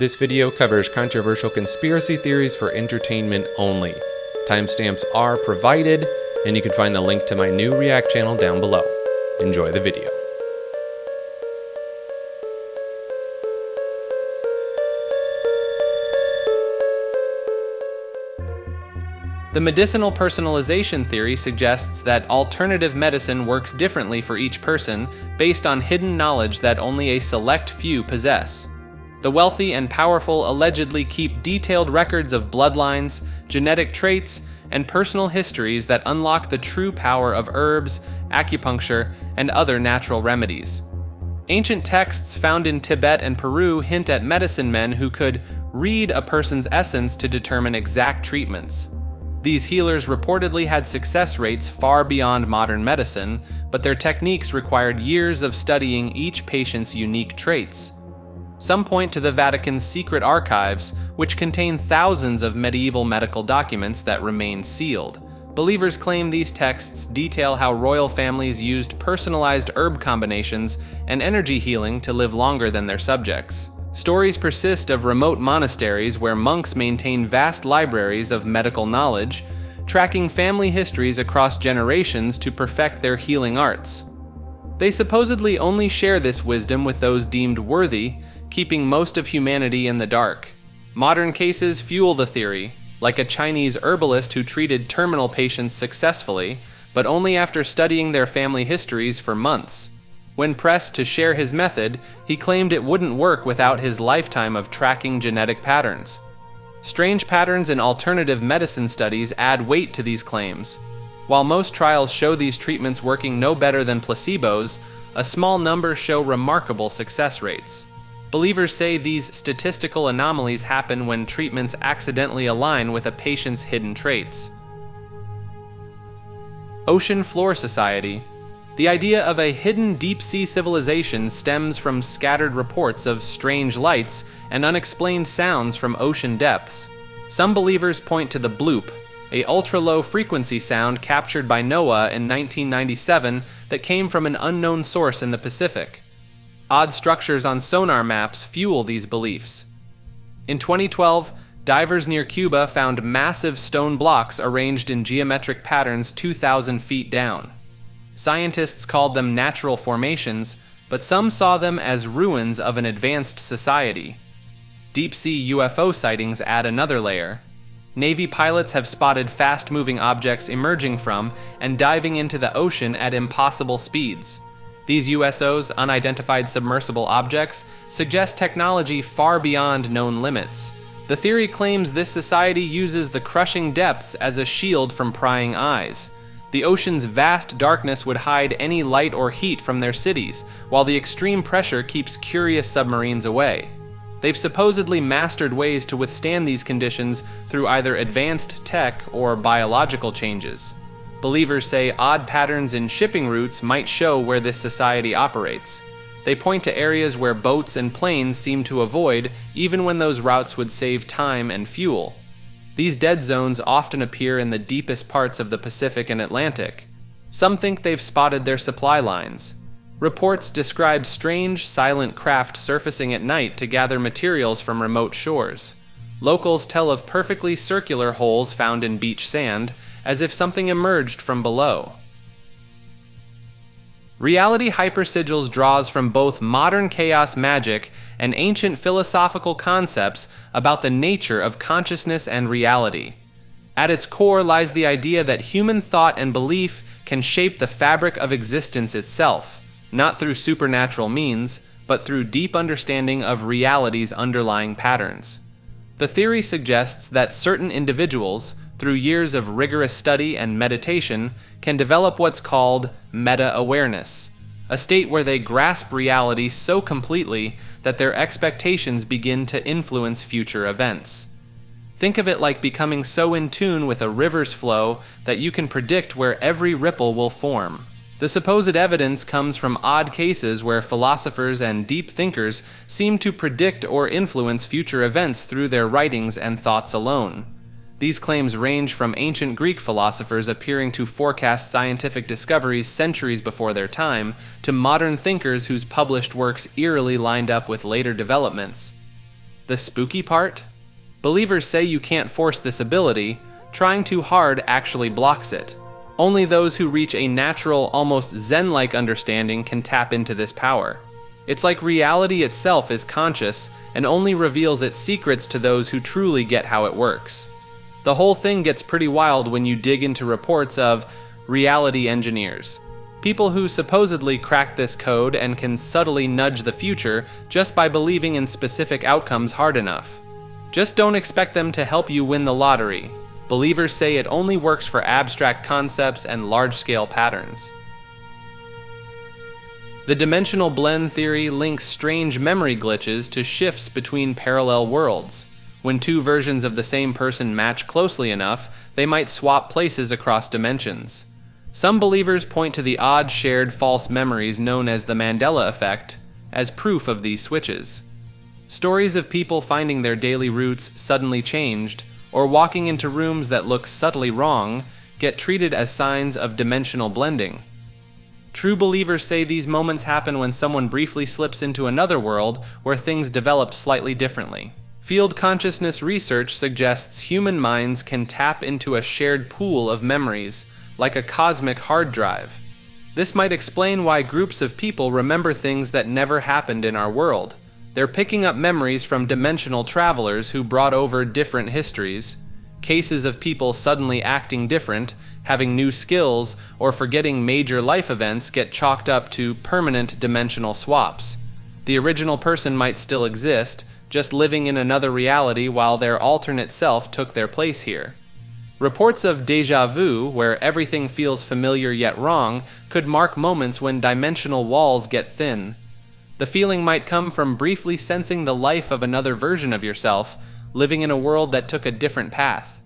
This video covers controversial conspiracy theories for entertainment only. Timestamps are provided, and you can find the link to my new React channel down below. Enjoy the video. The medicinal personalization theory suggests that alternative medicine works differently for each person based on hidden knowledge that only a select few possess. The wealthy and powerful allegedly keep detailed records of bloodlines, genetic traits, and personal histories that unlock the true power of herbs, acupuncture, and other natural remedies. Ancient texts found in Tibet and Peru hint at medicine men who could read a person's essence to determine exact treatments. These healers reportedly had success rates far beyond modern medicine, but their techniques required years of studying each patient's unique traits. Some point to the Vatican's secret archives, which contain thousands of medieval medical documents that remain sealed. Believers claim these texts detail how royal families used personalized herb combinations and energy healing to live longer than their subjects. Stories persist of remote monasteries where monks maintain vast libraries of medical knowledge, tracking family histories across generations to perfect their healing arts. They supposedly only share this wisdom with those deemed worthy, keeping most of humanity in the dark. Modern cases fuel the theory, like a Chinese herbalist who treated terminal patients successfully, but only after studying their family histories for months. When pressed to share his method, he claimed it wouldn't work without his lifetime of tracking genetic patterns. Strange patterns in alternative medicine studies add weight to these claims. While most trials show these treatments working no better than placebos, a small number show remarkable success rates. Believers say these statistical anomalies happen when treatments accidentally align with a patient's hidden traits. Ocean Floor Society. The idea of a hidden deep-sea civilization stems from scattered reports of strange lights and unexplained sounds from ocean depths. Some believers point to the bloop, a ultra-low frequency sound captured by NOAA in 1997 that came from an unknown source in the Pacific. Odd structures on sonar maps fuel these beliefs. In 2012, divers near Cuba found massive stone blocks arranged in geometric patterns 2,000 feet down. Scientists called them natural formations, but some saw them as ruins of an advanced society. Deep-sea UFO sightings add another layer. Navy pilots have spotted fast-moving objects emerging from and diving into the ocean at impossible speeds. These USOs, unidentified submersible objects, suggest technology far beyond known limits. The theory claims this society uses the crushing depths as a shield from prying eyes. The ocean's vast darkness would hide any light or heat from their cities, while the extreme pressure keeps curious submarines away. They've supposedly mastered ways to withstand these conditions through either advanced tech or biological changes. Believers say odd patterns in shipping routes might show where this society operates. They point to areas where boats and planes seem to avoid, even when those routes would save time and fuel. These dead zones often appear in the deepest parts of the Pacific and Atlantic. Some think they've spotted their supply lines. Reports describe strange, silent craft surfacing at night to gather materials from remote shores. Locals tell of perfectly circular holes found in beach sand, as if something emerged from below. Reality hypersigils draws from both modern chaos magic and ancient philosophical concepts about the nature of consciousness and reality. At its core lies the idea that human thought and belief can shape the fabric of existence itself, not through supernatural means, but through deep understanding of reality's underlying patterns. The theory suggests that certain individuals, through years of rigorous study and meditation, can develop what's called meta-awareness, a state where they grasp reality so completely that their expectations begin to influence future events. Think of it like becoming so in tune with a river's flow that you can predict where every ripple will form. The supposed evidence comes from odd cases where philosophers and deep thinkers seem to predict or influence future events through their writings and thoughts alone. These claims range from ancient Greek philosophers appearing to forecast scientific discoveries centuries before their time, to modern thinkers whose published works eerily lined up with later developments. The spooky part? Believers say you can't force this ability. Trying too hard actually blocks it. Only those who reach a natural, almost Zen-like understanding can tap into this power. It's like reality itself is conscious and only reveals its secrets to those who truly get how it works. The whole thing gets pretty wild when you dig into reports of reality engineers, people who supposedly crack this code and can subtly nudge the future just by believing in specific outcomes hard enough. Just don't expect them to help you win the lottery. Believers say it only works for abstract concepts and large-scale patterns. The dimensional blend theory links strange memory glitches to shifts between parallel worlds. When two versions of the same person match closely enough, they might swap places across dimensions. Some believers point to the odd shared false memories known as the Mandela effect as proof of these switches. Stories of people finding their daily routes suddenly changed, or walking into rooms that look subtly wrong, get treated as signs of dimensional blending. True believers say these moments happen when someone briefly slips into another world where things developed slightly differently. Field consciousness research suggests human minds can tap into a shared pool of memories, like a cosmic hard drive. This might explain why groups of people remember things that never happened in our world. They're picking up memories from dimensional travelers who brought over different histories. Cases of people suddenly acting different, having new skills, or forgetting major life events get chalked up to permanent dimensional swaps. The original person might still exist, just living in another reality while their alternate self took their place here. Reports of déjà vu, where everything feels familiar yet wrong, could mark moments when dimensional walls get thin. The feeling might come from briefly sensing the life of another version of yourself, living in a world that took a different path.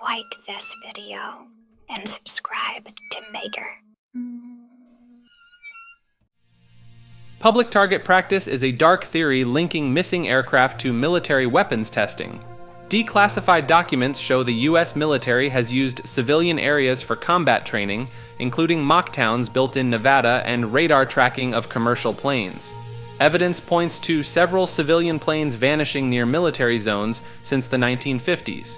Like this video and subscribe to Maker. Public target practice is a dark theory linking missing aircraft to military weapons testing. Declassified documents show the U.S. military has used civilian areas for combat training, including mock towns built in Nevada and radar tracking of commercial planes. Evidence points to several civilian planes vanishing near military zones since the 1950s.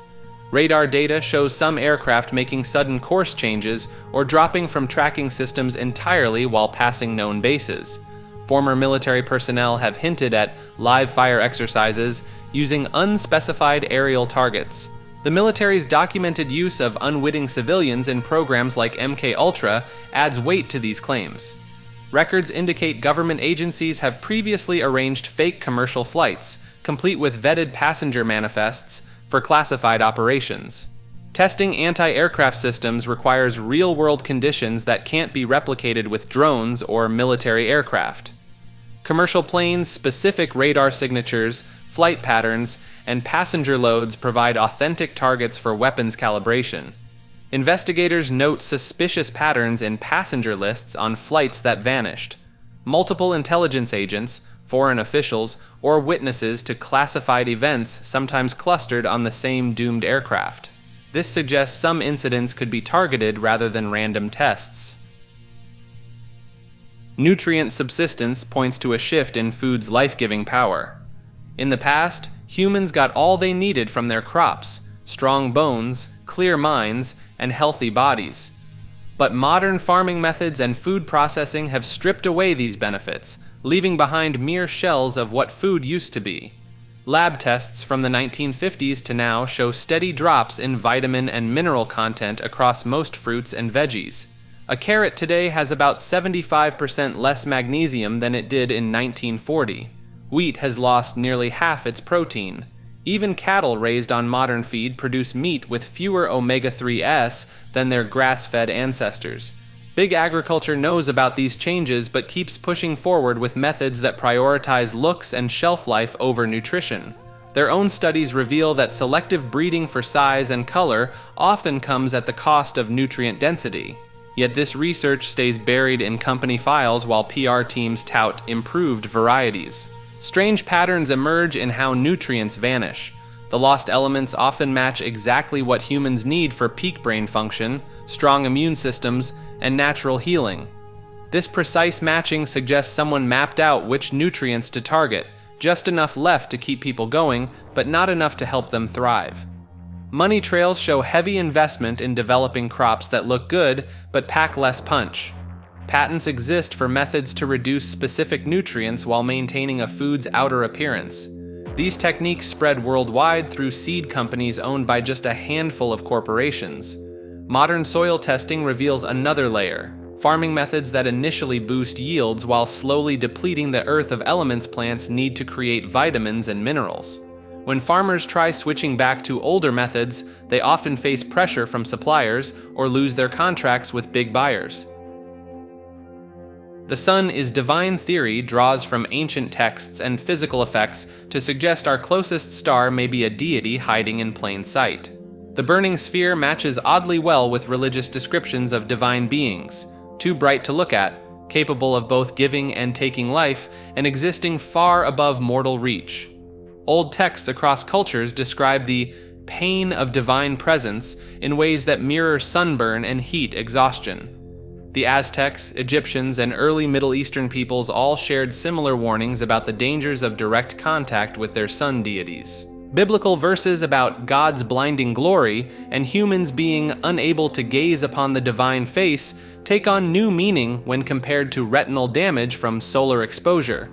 Radar data shows some aircraft making sudden course changes or dropping from tracking systems entirely while passing known bases. Former military personnel have hinted at live fire exercises using unspecified aerial targets. The military's documented use of unwitting civilians in programs like MKUltra adds weight to these claims. Records indicate government agencies have previously arranged fake commercial flights, complete with vetted passenger manifests, for classified operations. Testing anti-aircraft systems requires real-world conditions that can't be replicated with drones or military aircraft. Commercial planes' specific radar signatures, flight patterns, and passenger loads provide authentic targets for weapons calibration. Investigators note suspicious patterns in passenger lists on flights that vanished. Multiple intelligence agents, foreign officials, or witnesses to classified events sometimes clustered on the same doomed aircraft. This suggests some incidents could be targeted rather than random tests. Nutrient subsistence points to a shift in food's life-giving power. In the past, humans got all they needed from their crops: strong bones, clear minds, and healthy bodies. But modern farming methods and food processing have stripped away these benefits, leaving behind mere shells of what food used to be. Lab tests from the 1950s to now show steady drops in vitamin and mineral content across most fruits and veggies. A carrot today has about 75% less magnesium than it did in 1940. Wheat has lost nearly half its protein. Even cattle raised on modern feed produce meat with fewer omega-3s than their grass-fed ancestors. Big agriculture knows about these changes but keeps pushing forward with methods that prioritize looks and shelf life over nutrition. Their own studies reveal that selective breeding for size and color often comes at the cost of nutrient density. Yet this research stays buried in company files while PR teams tout improved varieties. Strange patterns emerge in how nutrients vanish. The lost elements often match exactly what humans need for peak brain function, strong immune systems, and natural healing. This precise matching suggests someone mapped out which nutrients to target, just enough left to keep people going, but not enough to help them thrive. Money trails show heavy investment in developing crops that look good but pack less punch. Patents exist for methods to reduce specific nutrients while maintaining a food's outer appearance. These techniques spread worldwide through seed companies owned by just a handful of corporations. Modern soil testing reveals another layer: farming methods that initially boost yields while slowly depleting the earth of elements plants need to create vitamins and minerals. When farmers try switching back to older methods, they often face pressure from suppliers or lose their contracts with big buyers. The sun is divine theory draws from ancient texts and physical effects to suggest our closest star may be a deity hiding in plain sight. The burning sphere matches oddly well with religious descriptions of divine beings, too bright to look at, capable of both giving and taking life, and existing far above mortal reach. Old texts across cultures describe the pain of divine presence in ways that mirror sunburn and heat exhaustion. The Aztecs, Egyptians, and early Middle Eastern peoples all shared similar warnings about the dangers of direct contact with their sun deities. Biblical verses about God's blinding glory and humans being unable to gaze upon the divine face take on new meaning when compared to retinal damage from solar exposure.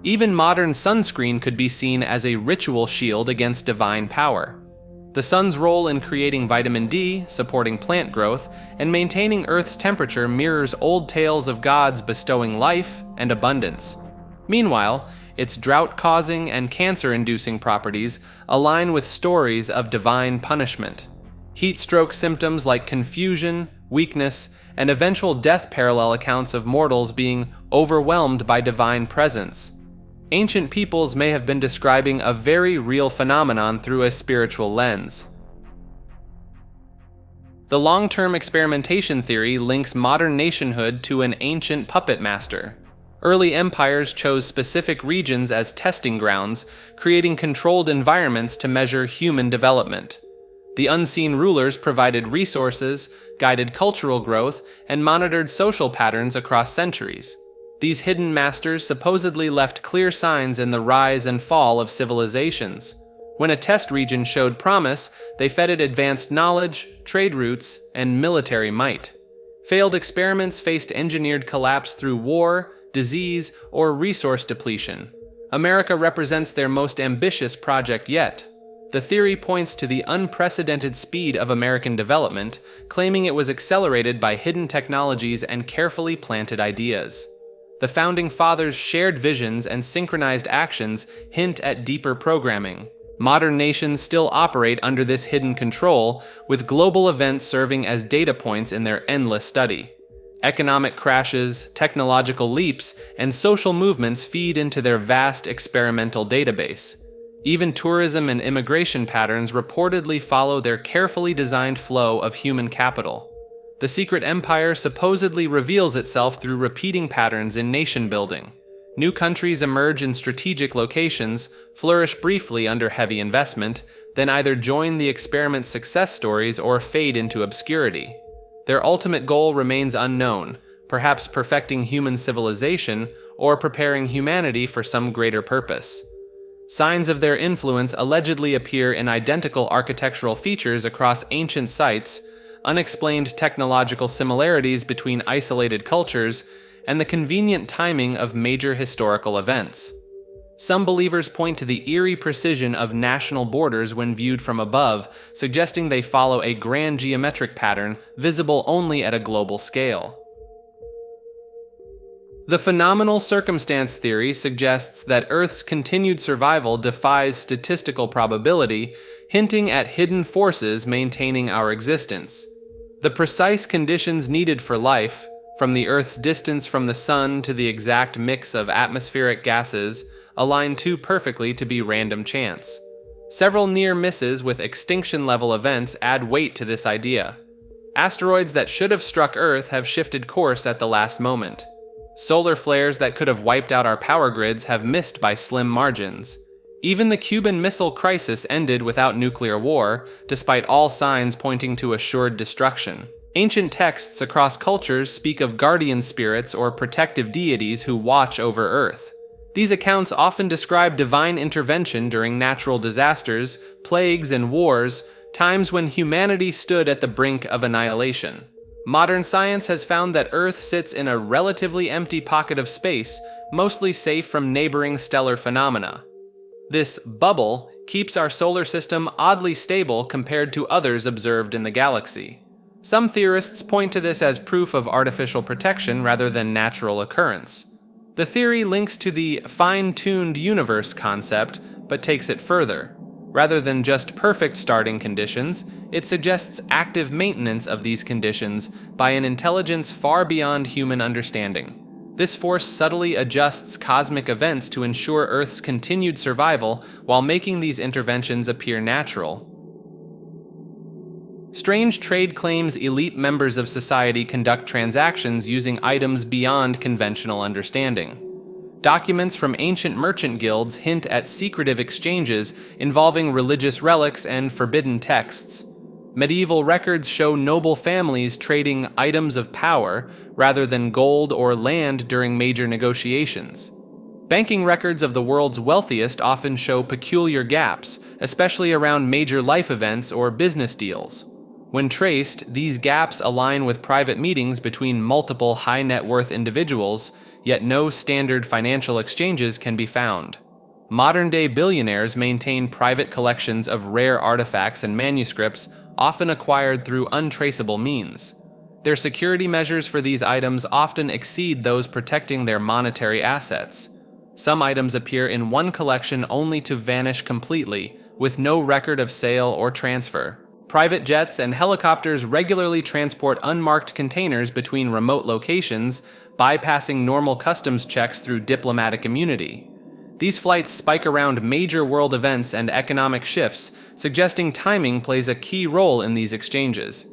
Even modern sunscreen could be seen as a ritual shield against divine power. The sun's role in creating vitamin D, supporting plant growth, and maintaining Earth's temperature mirrors old tales of gods bestowing life and abundance. Meanwhile, its drought-causing and cancer-inducing properties align with stories of divine punishment. Heat stroke symptoms like confusion, weakness, and eventual death parallel accounts of mortals being overwhelmed by divine presence. Ancient peoples may have been describing a very real phenomenon through a spiritual lens. The long-term experimentation theory links modern nationhood to an ancient puppet master. Early empires chose specific regions as testing grounds, creating controlled environments to measure human development. The unseen rulers provided resources, guided cultural growth, and monitored social patterns across centuries. These hidden masters supposedly left clear signs in the rise and fall of civilizations. When a test region showed promise, they fed it advanced knowledge, trade routes, and military might. Failed experiments faced engineered collapse through war, disease, or resource depletion. America represents their most ambitious project yet. The theory points to the unprecedented speed of American development, claiming it was accelerated by hidden technologies and carefully planted ideas. The Founding Fathers' shared visions and synchronized actions hint at deeper programming. Modern nations still operate under this hidden control, with global events serving as data points in their endless study. Economic crashes, technological leaps, and social movements feed into their vast experimental database. Even tourism and immigration patterns reportedly follow their carefully designed flow of human capital. The secret empire supposedly reveals itself through repeating patterns in nation building. New countries emerge in strategic locations, flourish briefly under heavy investment, then either join the experiment's success stories or fade into obscurity. Their ultimate goal remains unknown, perhaps perfecting human civilization or preparing humanity for some greater purpose. Signs of their influence allegedly appear in identical architectural features across ancient sites, unexplained technological similarities between isolated cultures, and the convenient timing of major historical events. Some believers point to the eerie precision of national borders when viewed from above, suggesting they follow a grand geometric pattern visible only at a global scale. The phenomenal circumstance theory suggests that Earth's continued survival defies statistical probability, hinting at hidden forces maintaining our existence. The precise conditions needed for life, from the Earth's distance from the Sun to the exact mix of atmospheric gases, align too perfectly to be random chance. Several near misses with extinction-level events add weight to this idea. Asteroids that should have struck Earth have shifted course at the last moment. Solar flares that could have wiped out our power grids have missed by slim margins. Even the Cuban Missile Crisis ended without nuclear war, despite all signs pointing to assured destruction. Ancient texts across cultures speak of guardian spirits or protective deities who watch over Earth. These accounts often describe divine intervention during natural disasters, plagues, and wars, times when humanity stood at the brink of annihilation. Modern science has found that Earth sits in a relatively empty pocket of space, mostly safe from neighboring stellar phenomena. This bubble keeps our solar system oddly stable compared to others observed in the galaxy. Some theorists point to this as proof of artificial protection rather than natural occurrence. The theory links to the fine-tuned universe concept, but takes it further. Rather than just perfect starting conditions, it suggests active maintenance of these conditions by an intelligence far beyond human understanding. This force subtly adjusts cosmic events to ensure Earth's continued survival while making these interventions appear natural. Strange trade claims elite members of society conduct transactions using items beyond conventional understanding. Documents from ancient merchant guilds hint at secretive exchanges involving religious relics and forbidden texts. Medieval records show noble families trading items of power rather than gold or land during major negotiations. Banking records of the world's wealthiest often show peculiar gaps, especially around major life events or business deals. When traced, these gaps align with private meetings between multiple high-net-worth individuals, yet no standard financial exchanges can be found. Modern-day billionaires maintain private collections of rare artifacts and manuscripts, often acquired through untraceable means. Their security measures for these items often exceed those protecting their monetary assets. Some items appear in one collection only to vanish completely, with no record of sale or transfer. Private jets and helicopters regularly transport unmarked containers between remote locations, bypassing normal customs checks through diplomatic immunity. These flights spike around major world events and economic shifts, suggesting timing plays a key role in these exchanges.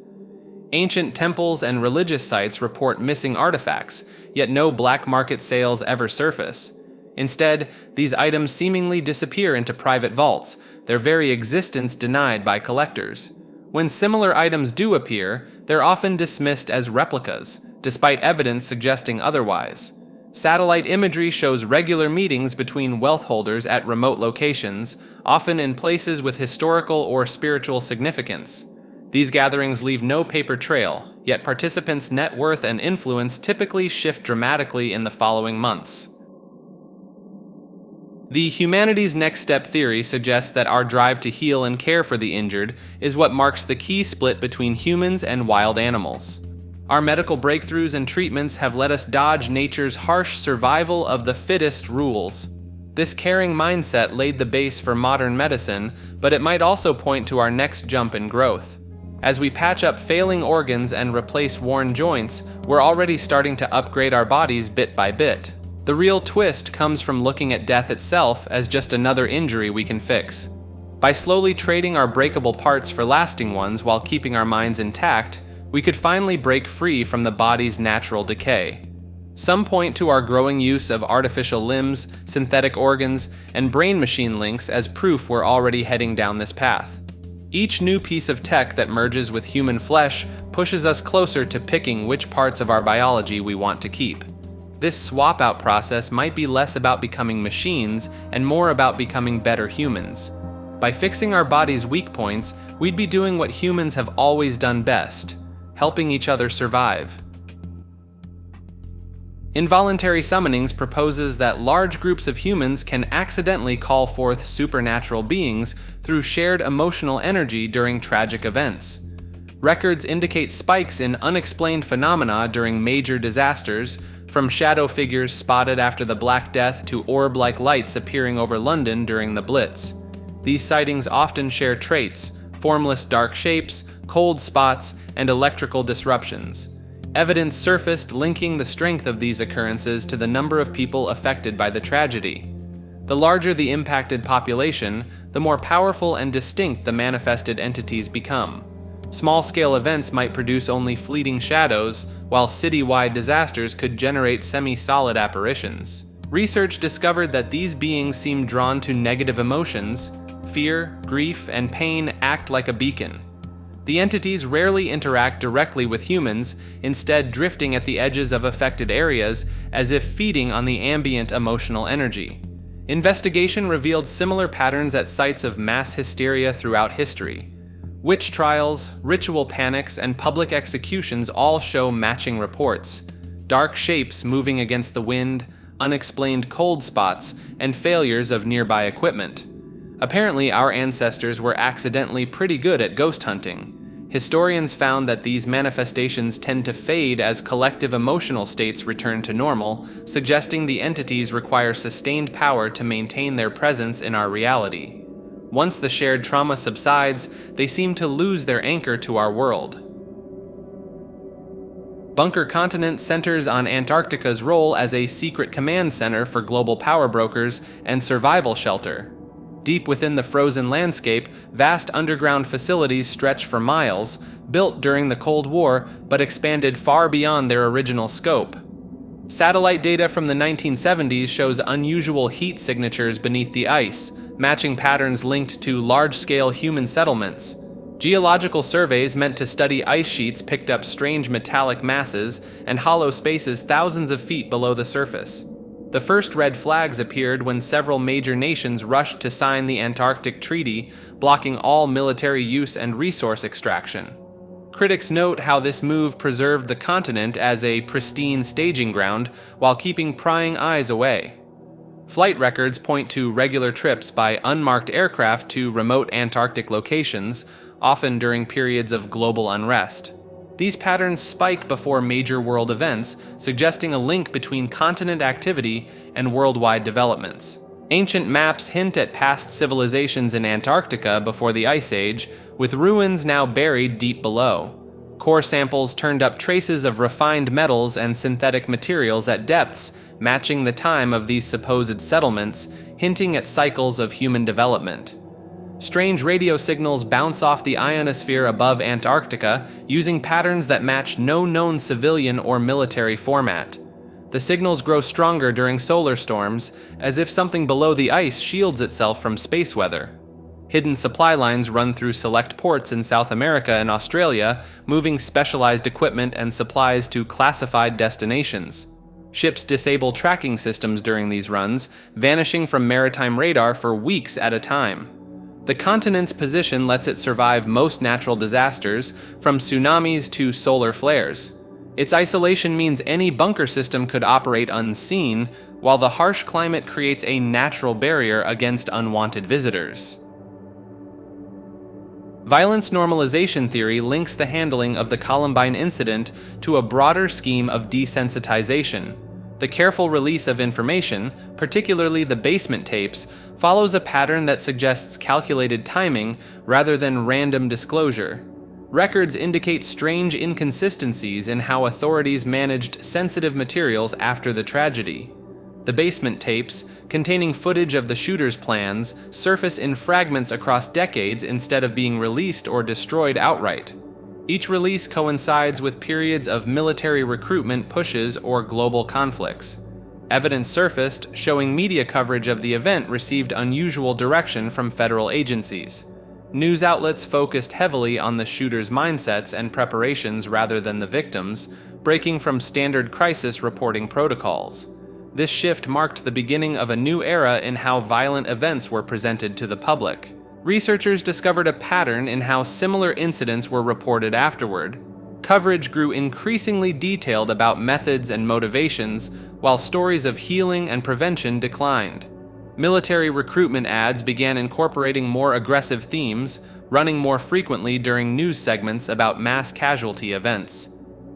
Ancient temples and religious sites report missing artifacts, yet no black market sales ever surface. Instead, these items seemingly disappear into private vaults, their very existence denied by collectors. When similar items do appear, they're often dismissed as replicas, despite evidence suggesting otherwise. Satellite imagery shows regular meetings between wealth holders at remote locations, often in places with historical or spiritual significance. These gatherings leave no paper trail, yet participants' net worth and influence typically shift dramatically in the following months. The humanity's next step theory suggests that our drive to heal and care for the injured is what marks the key split between humans and wild animals. Our medical breakthroughs and treatments have let us dodge nature's harsh survival of the fittest rules. This caring mindset laid the base for modern medicine, but it might also point to our next jump in growth. As we patch up failing organs and replace worn joints, we're already starting to upgrade our bodies bit by bit. The real twist comes from looking at death itself as just another injury we can fix. By slowly trading our breakable parts for lasting ones while keeping our minds intact, we could finally break free from the body's natural decay. Some point to our growing use of artificial limbs, synthetic organs, and brain-machine links as proof we're already heading down this path. Each new piece of tech that merges with human flesh pushes us closer to picking which parts of our biology we want to keep. This swap-out process might be less about becoming machines and more about becoming better humans. By fixing our body's weak points, we'd be doing what humans have always done best, helping each other survive. Involuntary Summonings proposes that large groups of humans can accidentally call forth supernatural beings through shared emotional energy during tragic events. Records indicate spikes in unexplained phenomena during major disasters, from shadow figures spotted after the Black Death to orb-like lights appearing over London during the Blitz. These sightings often share traits: formless dark shapes, cold spots, and electrical disruptions. Evidence surfaced linking the strength of these occurrences to the number of people affected by the tragedy. The larger the impacted population, the more powerful and distinct the manifested entities become. Small-scale events might produce only fleeting shadows, while city-wide disasters could generate semi-solid apparitions. Research discovered that these beings seem drawn to negative emotions. Fear, grief, and pain act like a beacon. The entities rarely interact directly with humans, instead drifting at the edges of affected areas as if feeding on the ambient emotional energy. Investigation revealed similar patterns at sites of mass hysteria throughout history. Witch trials, ritual panics, and public executions all show matching reports. Dark shapes moving against the wind, unexplained cold spots, and failures of nearby equipment. Apparently, our ancestors were accidentally pretty good at ghost hunting. Historians found that these manifestations tend to fade as collective emotional states return to normal, suggesting the entities require sustained power to maintain their presence in our reality. Once the shared trauma subsides, they seem to lose their anchor to our world. Bunker Continent centers on Antarctica's role as a secret command center for global power brokers and survival shelter. Deep within the frozen landscape, vast underground facilities stretch for miles, built during the Cold War but expanded far beyond their original scope. Satellite data from the 1970s shows unusual heat signatures beneath the ice, matching patterns linked to large-scale human settlements. Geological surveys meant to study ice sheets picked up strange metallic masses and hollow spaces thousands of feet below the surface. The first red flags appeared when several major nations rushed to sign the Antarctic Treaty, blocking all military use and resource extraction. Critics note how this move preserved the continent as a pristine staging ground while keeping prying eyes away. Flight records point to regular trips by unmarked aircraft to remote Antarctic locations, often during periods of global unrest. These patterns spike before major world events, suggesting a link between continent activity and worldwide developments. Ancient maps hint at past civilizations in Antarctica before the Ice Age, with ruins now buried deep below. Core samples turned up traces of refined metals and synthetic materials at depths matching the time of these supposed settlements, hinting at cycles of human development. Strange radio signals bounce off the ionosphere above Antarctica using patterns that match no known civilian or military format. The signals grow stronger during solar storms, as if something below the ice shields itself from space weather. Hidden supply lines run through select ports in South America and Australia, moving specialized equipment and supplies to classified destinations. Ships disable tracking systems during these runs, vanishing from maritime radar for weeks at a time. The continent's position lets it survive most natural disasters, from tsunamis to solar flares. Its isolation means any bunker system could operate unseen, while the harsh climate creates a natural barrier against unwanted visitors. Violence normalization theory links the handling of the Columbine incident to a broader scheme of desensitization. The careful release of information, particularly the basement tapes, follows a pattern that suggests calculated timing rather than random disclosure. Records indicate strange inconsistencies in how authorities managed sensitive materials after the tragedy. The basement tapes, containing footage of the shooter's plans, surface in fragments across decades instead of being released or destroyed outright. Each release coincides with periods of military recruitment pushes or global conflicts. Evidence surfaced showing media coverage of the event received unusual direction from federal agencies. News outlets focused heavily on the shooter's mindsets and preparations rather than the victims, breaking from standard crisis reporting protocols. This shift marked the beginning of a new era in how violent events were presented to the public. Researchers discovered a pattern in how similar incidents were reported afterward. Coverage grew increasingly detailed about methods and motivations, while stories of healing and prevention declined. Military recruitment ads began incorporating more aggressive themes, running more frequently during news segments about mass casualty events.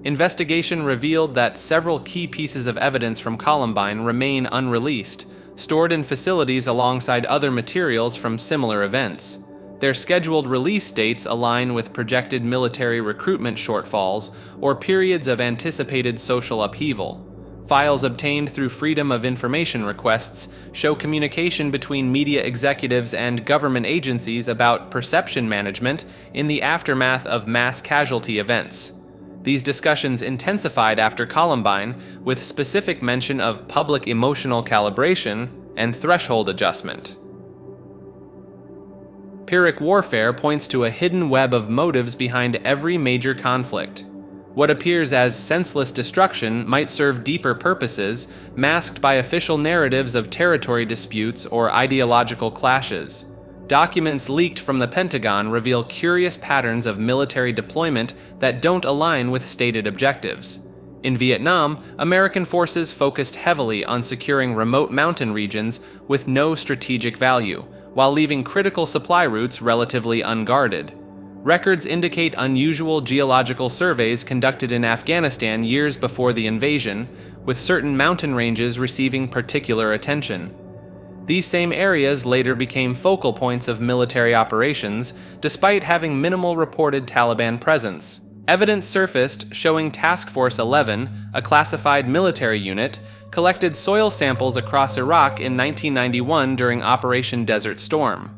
Investigation revealed that several key pieces of evidence from Columbine remain unreleased, stored in facilities alongside other materials from similar events. Their scheduled release dates align with projected military recruitment shortfalls or periods of anticipated social upheaval. Files obtained through Freedom of Information requests show communication between media executives and government agencies about perception management in the aftermath of mass casualty events. These discussions intensified after Columbine, with specific mention of public emotional calibration and threshold adjustment. Pyrrhic Warfare points to a hidden web of motives behind every major conflict. What appears as senseless destruction might serve deeper purposes, masked by official narratives of territory disputes or ideological clashes. Documents leaked from the Pentagon reveal curious patterns of military deployment that don't align with stated objectives. In Vietnam, American forces focused heavily on securing remote mountain regions with no strategic value, while leaving critical supply routes relatively unguarded. Records indicate unusual geological surveys conducted in Afghanistan years before the invasion, with certain mountain ranges receiving particular attention. These same areas later became focal points of military operations, despite having minimal reported Taliban presence. Evidence surfaced showing Task Force 11, a classified military unit, collected soil samples across Iraq in 1991 during Operation Desert Storm.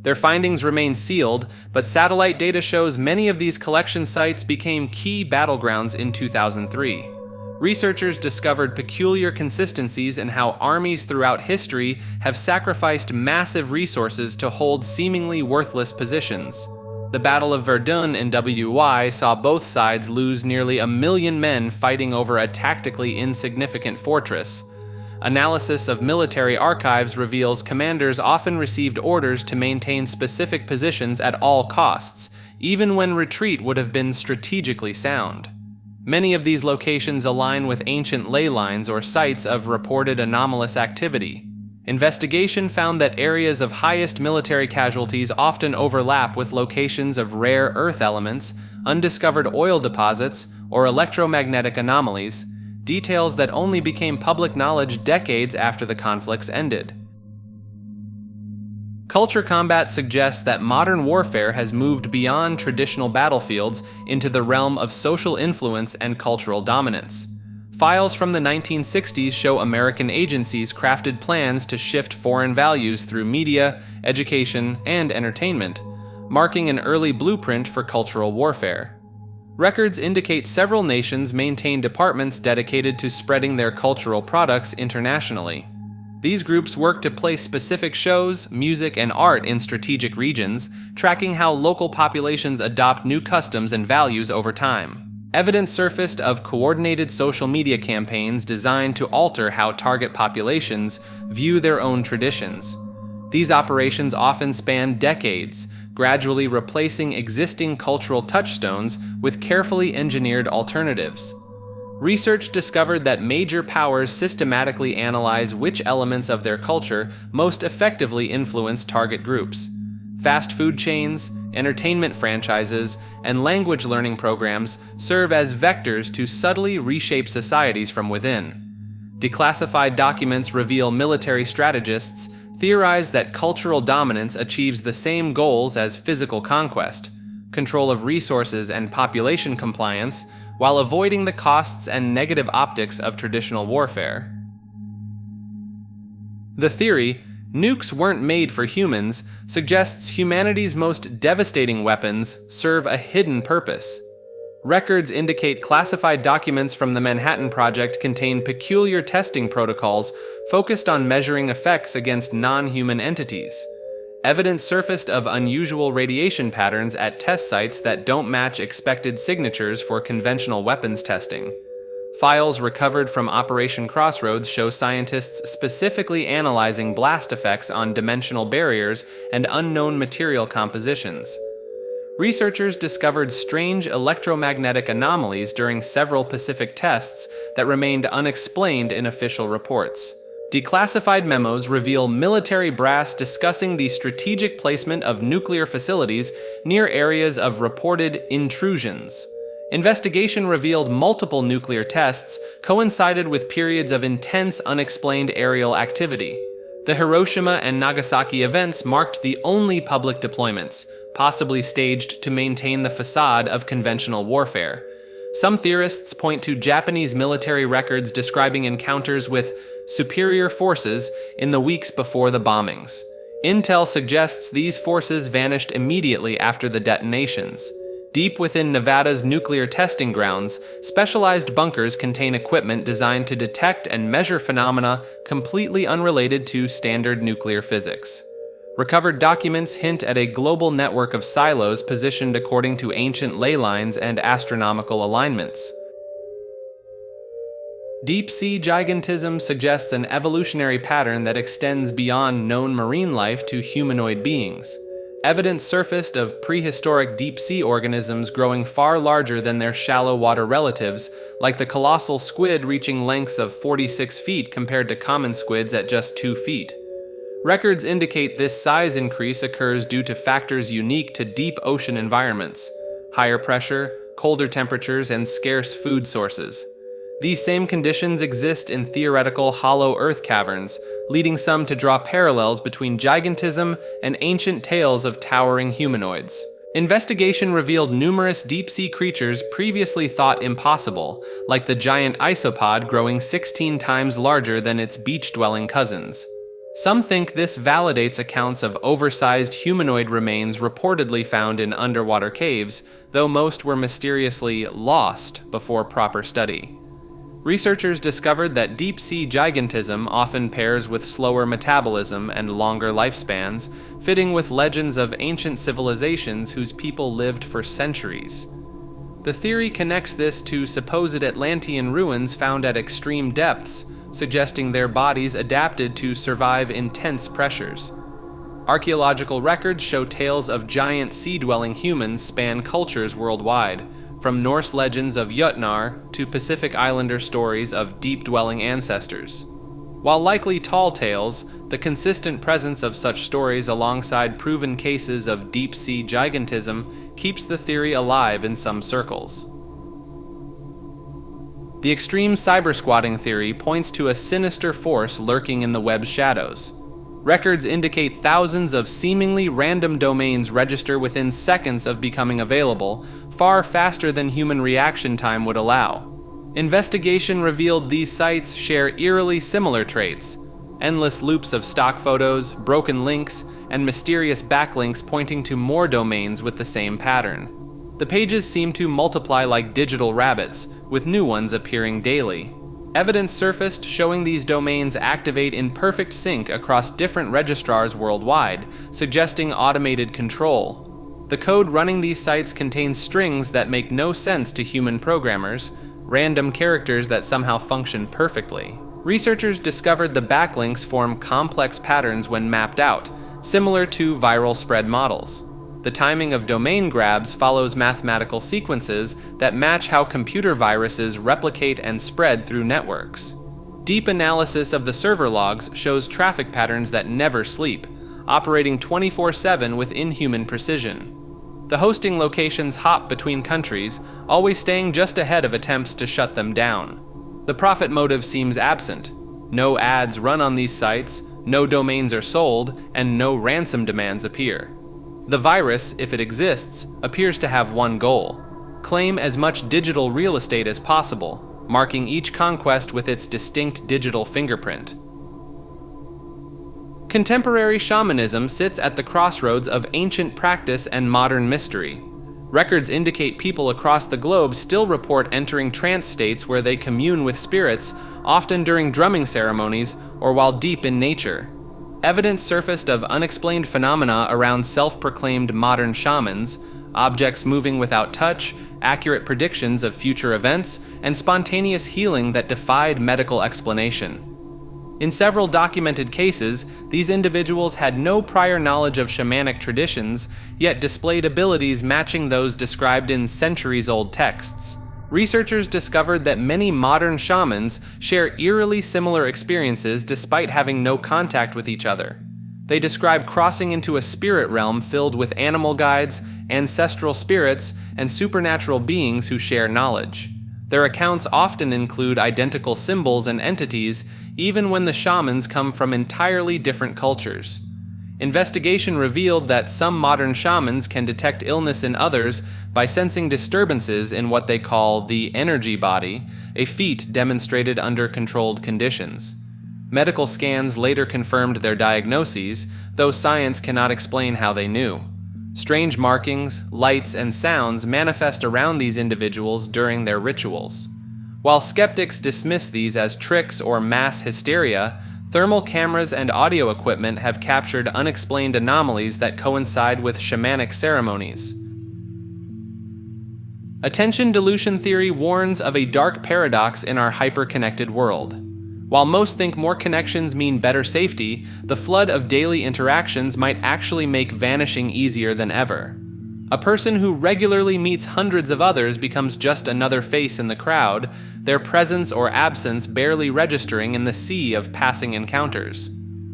Their findings remain sealed, but satellite data shows many of these collection sites became key battlegrounds in 2003. Researchers discovered peculiar consistencies in how armies throughout history have sacrificed massive resources to hold seemingly worthless positions. The Battle of Verdun in WY saw both sides lose nearly 1 million men fighting over a tactically insignificant fortress. Analysis of military archives reveals commanders often received orders to maintain specific positions at all costs, even when retreat would have been strategically sound. Many of these locations align with ancient ley lines or sites of reported anomalous activity. Investigation found that areas of highest military casualties often overlap with locations of rare earth elements, undiscovered oil deposits, or electromagnetic anomalies, details that only became public knowledge decades after the conflicts ended. Culture combat suggests that modern warfare has moved beyond traditional battlefields into the realm of social influence and cultural dominance. Files from the 1960s show American agencies crafted plans to shift foreign values through media, education, and entertainment, marking an early blueprint for cultural warfare. Records indicate several nations maintain departments dedicated to spreading their cultural products internationally. These groups work to place specific shows, music, and art in strategic regions, tracking how local populations adopt new customs and values over time. Evidence surfaced of coordinated social media campaigns designed to alter how target populations view their own traditions. These operations often span decades, gradually replacing existing cultural touchstones with carefully engineered alternatives. Research discovered that major powers systematically analyze which elements of their culture most effectively influence target groups. Fast food chains, entertainment franchises, and language learning programs serve as vectors to subtly reshape societies from within. Declassified documents reveal military strategists theorize that cultural dominance achieves the same goals as physical conquest, control of resources and population compliance, while avoiding the costs and negative optics of traditional warfare. The theory, nukes weren't made for humans, suggests humanity's most devastating weapons serve a hidden purpose. Records indicate classified documents from the Manhattan Project contain peculiar testing protocols focused on measuring effects against non-human entities. Evidence surfaced of unusual radiation patterns at test sites that don't match expected signatures for conventional weapons testing. Files recovered from Operation Crossroads show scientists specifically analyzing blast effects on dimensional barriers and unknown material compositions. Researchers discovered strange electromagnetic anomalies during several Pacific tests that remained unexplained in official reports. Declassified memos reveal military brass discussing the strategic placement of nuclear facilities near areas of reported intrusions. Investigation revealed multiple nuclear tests coincided with periods of intense unexplained aerial activity. The Hiroshima and Nagasaki events marked the only public deployments, possibly staged to maintain the facade of conventional warfare. Some theorists point to Japanese military records describing encounters with superior forces in the weeks before the bombings. Intel suggests these forces vanished immediately after the detonations. Deep within Nevada's nuclear testing grounds, specialized bunkers contain equipment designed to detect and measure phenomena completely unrelated to standard nuclear physics. Recovered documents hint at a global network of silos positioned according to ancient ley lines and astronomical alignments. Deep sea gigantism suggests an evolutionary pattern that extends beyond known marine life to humanoid beings. Evidence surfaced of prehistoric deep-sea organisms growing far larger than their shallow water relatives, like the colossal squid reaching lengths of 46 feet compared to common squids at just 2 feet. Records indicate this size increase occurs due to factors unique to deep ocean environments: higher pressure, colder temperatures, and scarce food sources. These same conditions exist in theoretical hollow earth caverns, leading some to draw parallels between gigantism and ancient tales of towering humanoids. Investigation revealed numerous deep-sea creatures previously thought impossible, like the giant isopod growing 16 times larger than its beach-dwelling cousins. Some think this validates accounts of oversized humanoid remains reportedly found in underwater caves, though most were mysteriously lost before proper study. Researchers discovered that deep-sea gigantism often pairs with slower metabolism and longer lifespans, fitting with legends of ancient civilizations whose people lived for centuries. The theory connects this to supposed Atlantean ruins found at extreme depths, suggesting their bodies adapted to survive intense pressures. Archaeological records show tales of giant sea-dwelling humans span cultures worldwide, from Norse legends of Jötnar to Pacific Islander stories of deep-dwelling ancestors. While likely tall tales, the consistent presence of such stories alongside proven cases of deep-sea gigantism keeps the theory alive in some circles. The extreme cybersquatting theory points to a sinister force lurking in the web's shadows. Records indicate thousands of seemingly random domains register within seconds of becoming available, far faster than human reaction time would allow. Investigation revealed these sites share eerily similar traits: endless loops of stock photos, broken links, and mysterious backlinks pointing to more domains with the same pattern. The pages seem to multiply like digital rabbits, with new ones appearing daily. Evidence surfaced showing these domains activate in perfect sync across different registrars worldwide, suggesting automated control. The code running these sites contains strings that make no sense to human programmers, random characters that somehow function perfectly. Researchers discovered the backlinks form complex patterns when mapped out, similar to viral spread models. The timing of domain grabs follows mathematical sequences that match how computer viruses replicate and spread through networks. Deep analysis of the server logs shows traffic patterns that never sleep, operating 24/7 with inhuman precision. The hosting locations hop between countries, always staying just ahead of attempts to shut them down. The profit motive seems absent. No ads run on these sites, no domains are sold, and no ransom demands appear. The virus, if it exists, appears to have one goal: claim as much digital real estate as possible, marking each conquest with its distinct digital fingerprint. Contemporary shamanism sits at the crossroads of ancient practice and modern mystery. Records indicate people across the globe still report entering trance states where they commune with spirits, often during drumming ceremonies or while deep in nature. Evidence surfaced of unexplained phenomena around self-proclaimed modern shamans, objects moving without touch, accurate predictions of future events, and spontaneous healing that defied medical explanation. In several documented cases, these individuals had no prior knowledge of shamanic traditions, yet displayed abilities matching those described in centuries-old texts. Researchers discovered that many modern shamans share eerily similar experiences despite having no contact with each other. They describe crossing into a spirit realm filled with animal guides, ancestral spirits, and supernatural beings who share knowledge. Their accounts often include identical symbols and entities, even when the shamans come from entirely different cultures. Investigation revealed that some modern shamans can detect illness in others by sensing disturbances in what they call the energy body, a feat demonstrated under controlled conditions. Medical scans later confirmed their diagnoses, though science cannot explain how they knew. Strange markings, lights, and sounds manifest around these individuals during their rituals. While skeptics dismiss these as tricks or mass hysteria, Thermal cameras and audio equipment have captured unexplained anomalies that coincide with shamanic ceremonies. Attention dilution theory warns of a dark paradox in our hyper-connected world. While most think more connections mean better safety, the flood of daily interactions might actually make vanishing easier than ever. A person who regularly meets hundreds of others becomes just another face in the crowd, their presence or absence barely registering in the sea of passing encounters.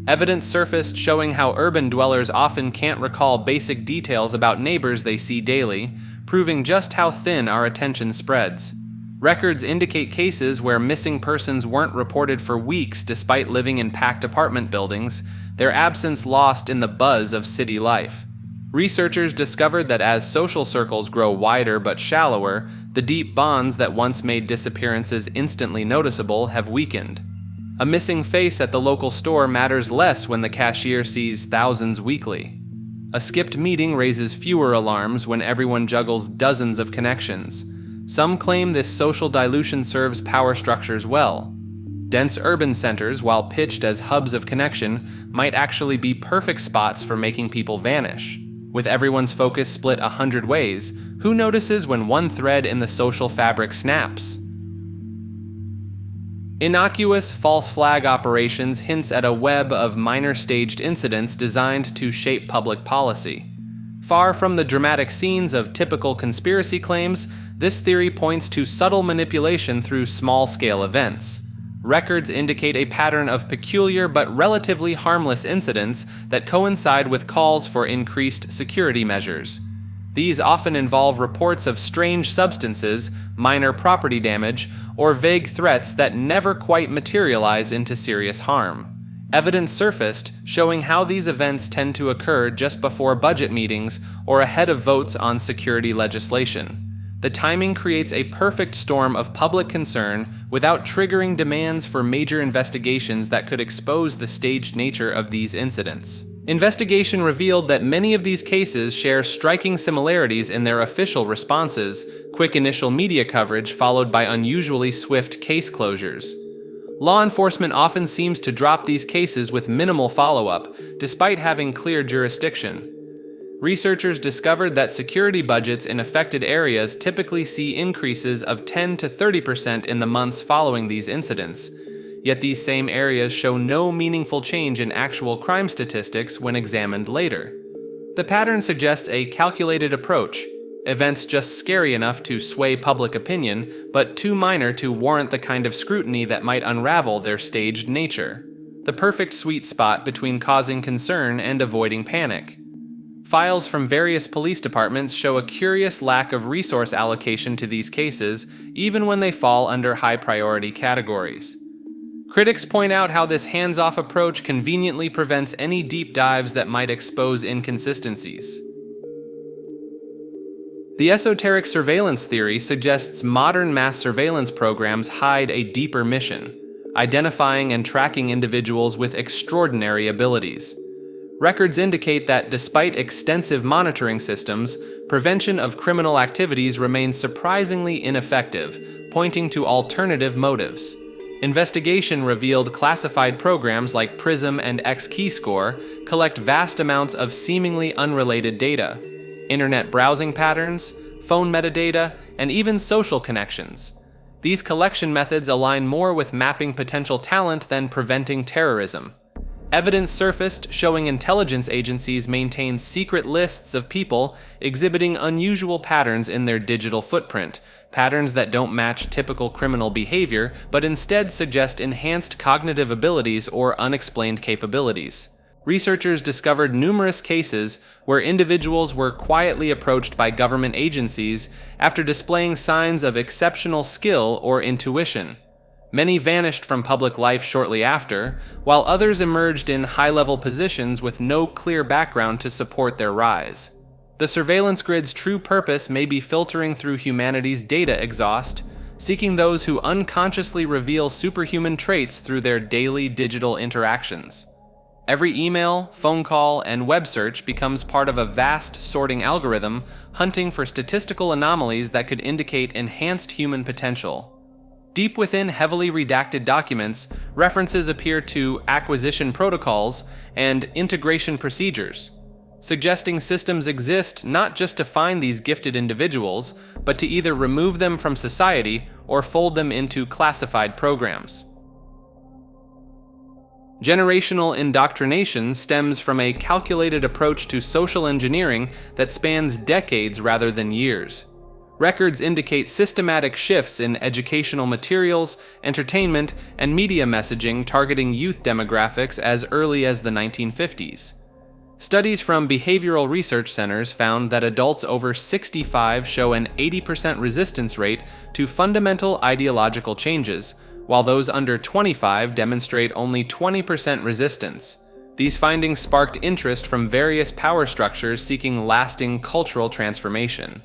Evidence surfaced showing how urban dwellers often can't recall basic details about neighbors they see daily, proving just how thin our attention spreads. Records indicate cases where missing persons weren't reported for weeks despite living in packed apartment buildings, their absence lost in the buzz of city life. Researchers discovered that as social circles grow wider but shallower, the deep bonds that once made disappearances instantly noticeable have weakened. A missing face at the local store matters less when the cashier sees thousands weekly. A skipped meeting raises fewer alarms when everyone juggles dozens of connections. Some claim this social dilution serves power structures well. Dense urban centers, while pitched as hubs of connection, might actually be perfect spots for making people vanish. With everyone's focus split 100 ways, who notices when one thread in the social fabric snaps? Innocuous false flag operations hints at a web of minor staged incidents designed to shape public policy. Far from the dramatic scenes of typical conspiracy claims, this theory points to subtle manipulation through small-scale events. Records indicate a pattern of peculiar but relatively harmless incidents that coincide with calls for increased security measures. These often involve reports of strange substances, minor property damage, or vague threats that never quite materialize into serious harm. Evidence surfaced showing how these events tend to occur just before budget meetings or ahead of votes on security legislation. The timing creates a perfect storm of public concern without triggering demands for major investigations that could expose the staged nature of these incidents. Investigation revealed that many of these cases share striking similarities in their official responses, quick initial media coverage followed by unusually swift case closures. Law enforcement often seems to drop these cases with minimal follow-up, despite having clear jurisdiction. Researchers discovered that security budgets in affected areas typically see increases of 10 to 30% in the months following these incidents, yet these same areas show no meaningful change in actual crime statistics when examined later. The pattern suggests a calculated approach, events just scary enough to sway public opinion, but too minor to warrant the kind of scrutiny that might unravel their staged nature. The perfect sweet spot between causing concern and avoiding panic. Files from various police departments show a curious lack of resource allocation to these cases, even when they fall under high-priority categories. Critics point out how this hands-off approach conveniently prevents any deep dives that might expose inconsistencies. The esoteric surveillance theory suggests modern mass surveillance programs hide a deeper mission, identifying and tracking individuals with extraordinary abilities. Records indicate that despite extensive monitoring systems, prevention of criminal activities remains surprisingly ineffective, pointing to alternative motives. Investigation revealed classified programs like PRISM and XKeyscore collect vast amounts of seemingly unrelated data: internet browsing patterns, phone metadata, and even social connections. These collection methods align more with mapping potential talent than preventing terrorism. Evidence surfaced showing intelligence agencies maintain secret lists of people exhibiting unusual patterns in their digital footprint, patterns that don't match typical criminal behavior but instead suggest enhanced cognitive abilities or unexplained capabilities. Researchers discovered numerous cases where individuals were quietly approached by government agencies after displaying signs of exceptional skill or intuition. Many vanished from public life shortly after, while others emerged in high-level positions with no clear background to support their rise. The surveillance grid's true purpose may be filtering through humanity's data exhaust, seeking those who unconsciously reveal superhuman traits through their daily digital interactions. Every email, phone call, and web search becomes part of a vast sorting algorithm hunting for statistical anomalies that could indicate enhanced human potential. Deep within heavily redacted documents, references appear to acquisition protocols and integration procedures, suggesting systems exist not just to find these gifted individuals, but to either remove them from society or fold them into classified programs. Generational indoctrination stems from a calculated approach to social engineering that spans decades rather than years. Records indicate systematic shifts in educational materials, entertainment, and media messaging targeting youth demographics as early as the 1950s. Studies from behavioral research centers found that adults over 65 show an 80% resistance rate to fundamental ideological changes, while those under 25 demonstrate only 20% resistance. These findings sparked interest from various power structures seeking lasting cultural transformation.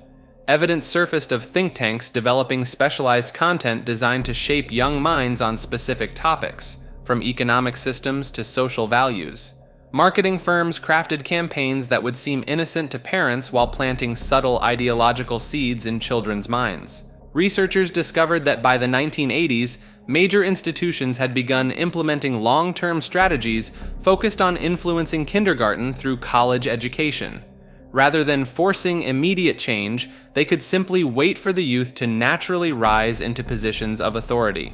Evidence surfaced of think tanks developing specialized content designed to shape young minds on specific topics, from economic systems to social values. Marketing firms crafted campaigns that would seem innocent to parents while planting subtle ideological seeds in children's minds. Researchers discovered that by the 1980s, major institutions had begun implementing long-term strategies focused on influencing kindergarten through college education. Rather than forcing immediate change, they could simply wait for the youth to naturally rise into positions of authority.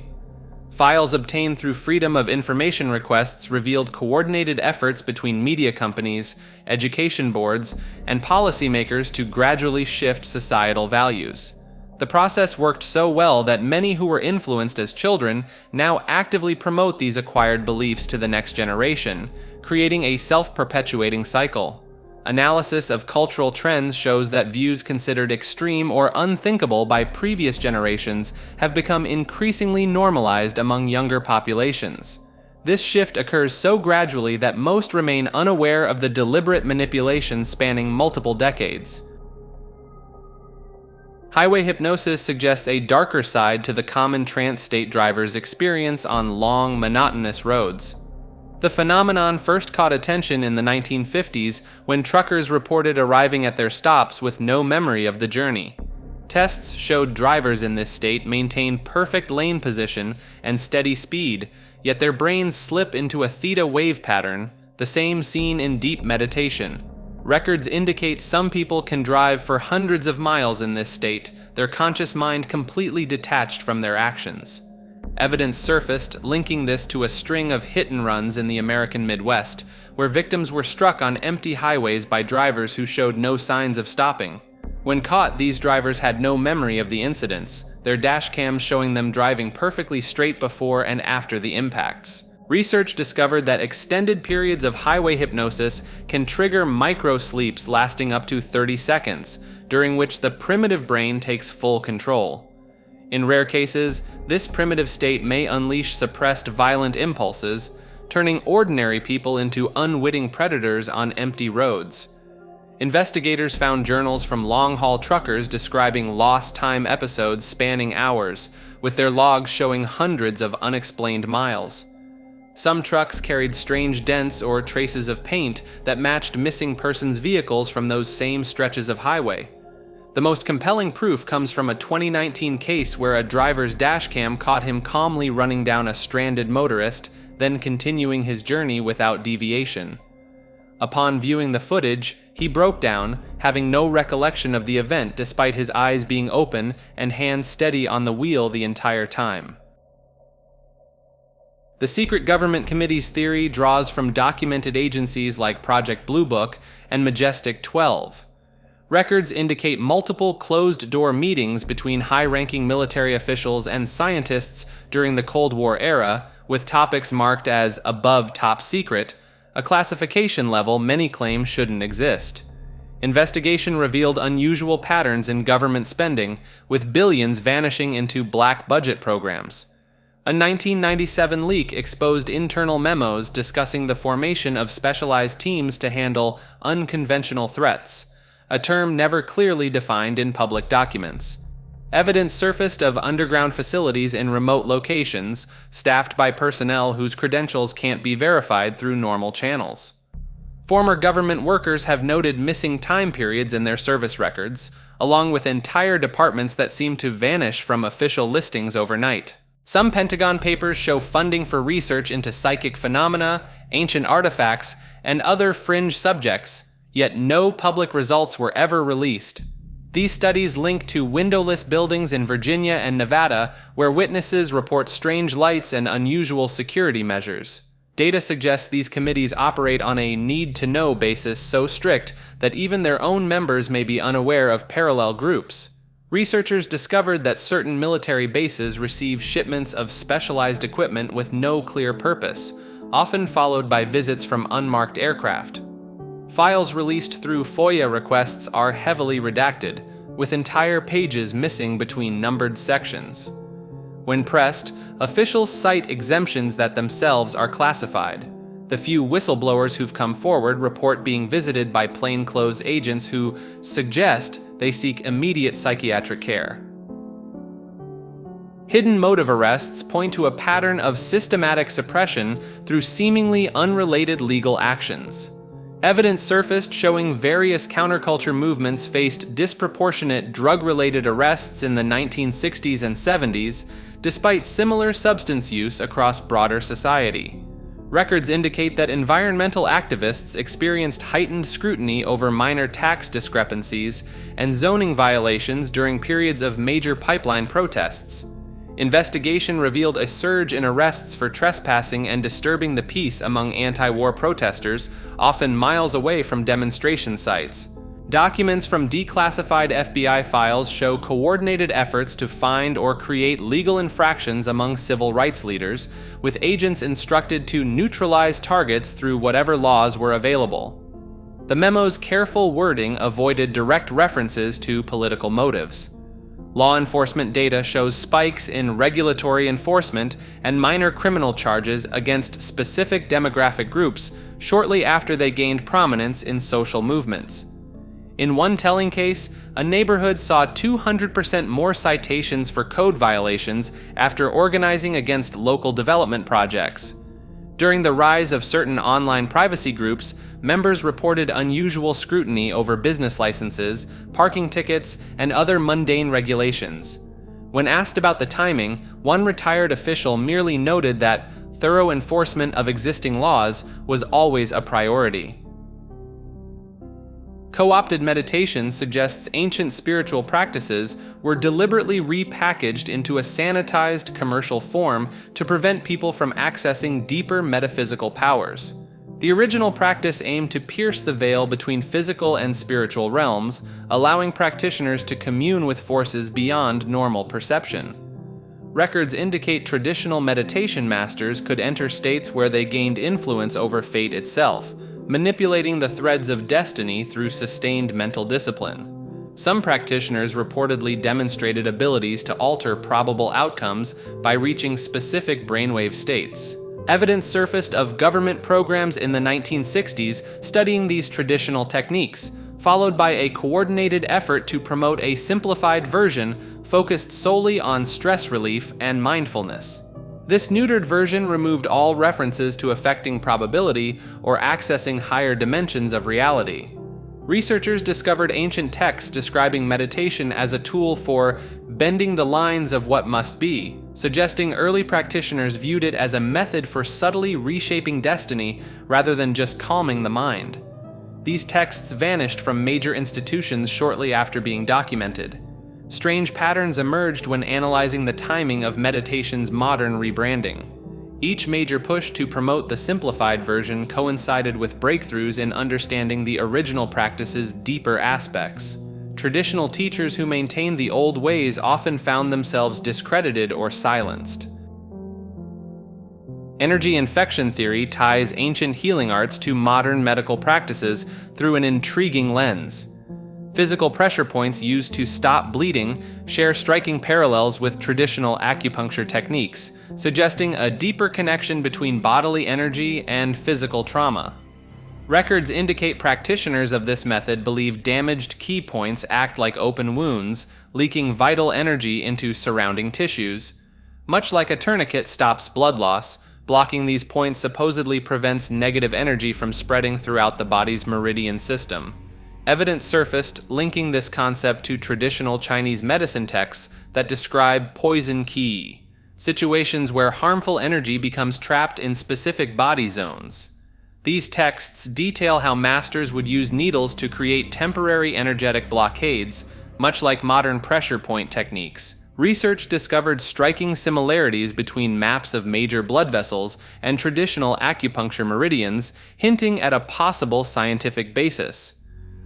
Files obtained through Freedom of Information requests revealed coordinated efforts between media companies, education boards, and policymakers to gradually shift societal values. The process worked so well that many who were influenced as children now actively promote these acquired beliefs to the next generation, creating a self-perpetuating cycle. Analysis of cultural trends shows that views considered extreme or unthinkable by previous generations have become increasingly normalized among younger populations. This shift occurs so gradually that most remain unaware of the deliberate manipulation spanning multiple decades. Highway hypnosis suggests a darker side to the common trance state drivers experience on long, monotonous roads. The phenomenon first caught attention in the 1950s when truckers reported arriving at their stops with no memory of the journey. Tests showed drivers in this state maintain perfect lane position and steady speed, yet their brains slip into a theta wave pattern, the same seen in deep meditation. Records indicate some people can drive for hundreds of miles in this state, their conscious mind completely detached from their actions. Evidence surfaced linking this to a string of hit-and-runs in the American Midwest, where victims were struck on empty highways by drivers who showed no signs of stopping. When caught, these drivers had no memory of the incidents, their dash cams showing them driving perfectly straight before and after the impacts. Research discovered that extended periods of highway hypnosis can trigger micro-sleeps lasting up to 30 seconds, during which the primitive brain takes full control. In rare cases, this primitive state may unleash suppressed violent impulses, turning ordinary people into unwitting predators on empty roads. Investigators found journals from long-haul truckers describing lost time episodes spanning hours, with their logs showing hundreds of unexplained miles. Some trucks carried strange dents or traces of paint that matched missing persons' vehicles from those same stretches of highway. The most compelling proof comes from a 2019 case where a driver's dashcam caught him calmly running down a stranded motorist, then continuing his journey without deviation. Upon viewing the footage, he broke down, having no recollection of the event despite his eyes being open and hands steady on the wheel the entire time. The Secret Government Committee's theory draws from documented agencies like Project Blue Book and Majestic 12. Records indicate multiple closed-door meetings between high-ranking military officials and scientists during the Cold War era, with topics marked as above top secret, a classification level many claim shouldn't exist. Investigation revealed unusual patterns in government spending, with billions vanishing into black budget programs. A 1997 leak exposed internal memos discussing the formation of specialized teams to handle unconventional threats, a term never clearly defined in public documents. Evidence surfaced of underground facilities in remote locations, staffed by personnel whose credentials can't be verified through normal channels. Former government workers have noted missing time periods in their service records, along with entire departments that seem to vanish from official listings overnight. Some Pentagon papers show funding for research into psychic phenomena, ancient artifacts, and other fringe subjects, yet no public results were ever released. These studies link to windowless buildings in Virginia and Nevada, where witnesses report strange lights and unusual security measures. Data suggests these committees operate on a need-to-know basis so strict that even their own members may be unaware of parallel groups. Researchers discovered that certain military bases receive shipments of specialized equipment with no clear purpose, often followed by visits from unmarked aircraft. Files released through FOIA requests are heavily redacted, with entire pages missing between numbered sections. When pressed, officials cite exemptions that themselves are classified. The few whistleblowers who've come forward report being visited by plainclothes agents who suggest they seek immediate psychiatric care. Hidden motive arrests point to a pattern of systematic suppression through seemingly unrelated legal actions. Evidence surfaced showing various counterculture movements faced disproportionate drug-related arrests in the 1960s and 70s, despite similar substance use across broader society. Records indicate that environmental activists experienced heightened scrutiny over minor tax discrepancies and zoning violations during periods of major pipeline protests. Investigation revealed a surge in arrests for trespassing and disturbing the peace among anti-war protesters, often miles away from demonstration sites. Documents from declassified FBI files show coordinated efforts to find or create legal infractions among civil rights leaders, with agents instructed to neutralize targets through whatever laws were available. The memo's careful wording avoided direct references to political motives. Law enforcement data shows spikes in regulatory enforcement and minor criminal charges against specific demographic groups shortly after they gained prominence in social movements. In one telling case, a neighborhood saw 200% more citations for code violations after organizing against local development projects. During the rise of certain online privacy groups, members reported unusual scrutiny over business licenses, parking tickets, and other mundane regulations. When asked about the timing, one retired official merely noted that thorough enforcement of existing laws was always a priority. Co-opted meditation suggests ancient spiritual practices were deliberately repackaged into a sanitized commercial form to prevent people from accessing deeper metaphysical powers. The original practice aimed to pierce the veil between physical and spiritual realms, allowing practitioners to commune with forces beyond normal perception. Records indicate traditional meditation masters could enter states where they gained influence over fate itself, manipulating the threads of destiny through sustained mental discipline. Some practitioners reportedly demonstrated abilities to alter probable outcomes by reaching specific brainwave states. Evidence surfaced of government programs in the 1960s studying these traditional techniques, followed by a coordinated effort to promote a simplified version focused solely on stress relief and mindfulness. This neutered version removed all references to affecting probability or accessing higher dimensions of reality. Researchers discovered ancient texts describing meditation as a tool for bending the lines of what must be, suggesting early practitioners viewed it as a method for subtly reshaping destiny rather than just calming the mind. These texts vanished from major institutions shortly after being documented. Strange patterns emerged when analyzing the timing of meditation's modern rebranding. Each major push to promote the simplified version coincided with breakthroughs in understanding the original practice's deeper aspects. Traditional teachers who maintained the old ways often found themselves discredited or silenced. Energy infection theory ties ancient healing arts to modern medical practices through an intriguing lens. Physical pressure points used to stop bleeding share striking parallels with traditional acupuncture techniques, suggesting a deeper connection between bodily energy and physical trauma. Records indicate practitioners of this method believe damaged key points act like open wounds, leaking vital energy into surrounding tissues. Much like a tourniquet stops blood loss, blocking these points supposedly prevents negative energy from spreading throughout the body's meridian system. Evidence surfaced linking this concept to traditional Chinese medicine texts that describe poison qi, situations where harmful energy becomes trapped in specific body zones. These texts detail how masters would use needles to create temporary energetic blockades, much like modern pressure point techniques. Research discovered striking similarities between maps of major blood vessels and traditional acupuncture meridians, hinting at a possible scientific basis.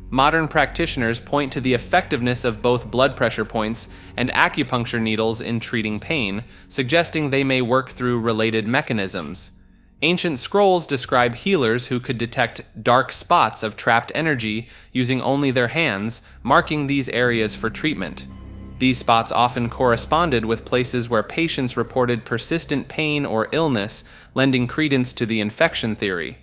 Modern practitioners point to the effectiveness of both blood pressure points and acupuncture needles in treating pain, suggesting they may work through related mechanisms. Ancient scrolls describe healers who could detect dark spots of trapped energy using only their hands, marking these areas for treatment. These spots often corresponded with places where patients reported persistent pain or illness, lending credence to the infection theory.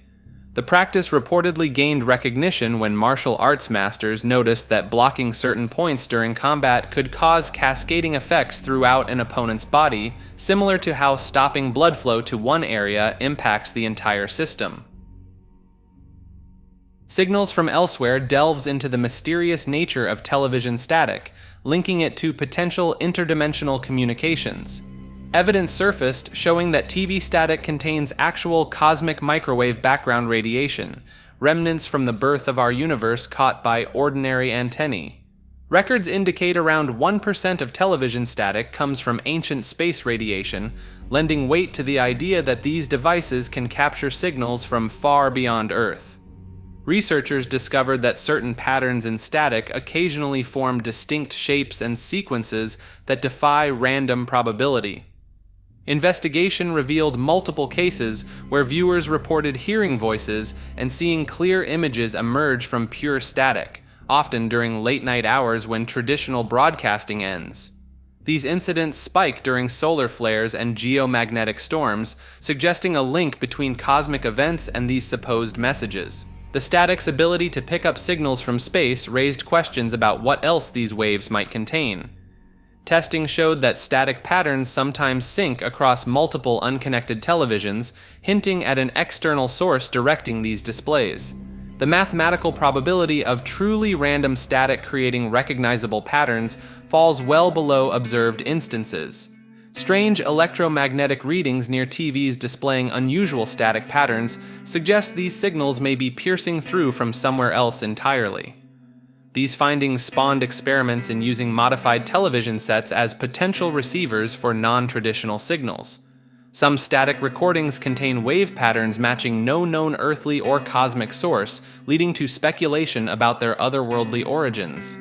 The practice reportedly gained recognition when martial arts masters noticed that blocking certain points during combat could cause cascading effects throughout an opponent's body, similar to how stopping blood flow to one area impacts the entire system. Signals from Elsewhere delves into the mysterious nature of television static, linking it to potential interdimensional communications. Evidence surfaced showing that TV static contains actual cosmic microwave background radiation, remnants from the birth of our universe caught by ordinary antennae. Records indicate around 1% of television static comes from ancient space radiation, lending weight to the idea that these devices can capture signals from far beyond Earth. Researchers discovered that certain patterns in static occasionally form distinct shapes and sequences that defy random probability. Investigation revealed multiple cases where viewers reported hearing voices and seeing clear images emerge from pure static, often during late-night hours when traditional broadcasting ends. These incidents spike during solar flares and geomagnetic storms, suggesting a link between cosmic events and these supposed messages. The static's ability to pick up signals from space raised questions about what else these waves might contain. Testing showed that static patterns sometimes sync across multiple unconnected televisions, hinting at an external source directing these displays. The mathematical probability of truly random static creating recognizable patterns falls well below observed instances. Strange electromagnetic readings near TVs displaying unusual static patterns suggest these signals may be piercing through from somewhere else entirely. These findings spawned experiments in using modified television sets as potential receivers for non-traditional signals. Some static recordings contain wave patterns matching no known earthly or cosmic source, leading to speculation about their otherworldly origins.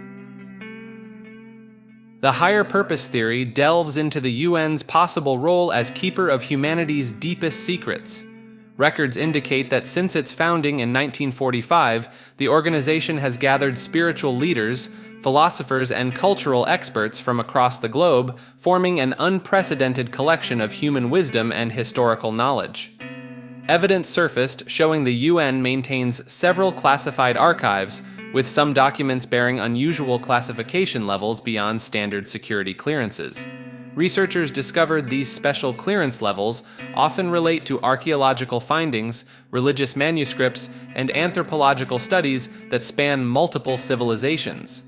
The higher purpose theory delves into the UN's possible role as keeper of humanity's deepest secrets. Records indicate that since its founding in 1945, the organization has gathered spiritual leaders, philosophers, and cultural experts from across the globe, forming an unprecedented collection of human wisdom and historical knowledge. Evidence surfaced showing the UN maintains several classified archives, with some documents bearing unusual classification levels beyond standard security clearances. Researchers discovered these special clearance levels often relate to archaeological findings, religious manuscripts, and anthropological studies that span multiple civilizations.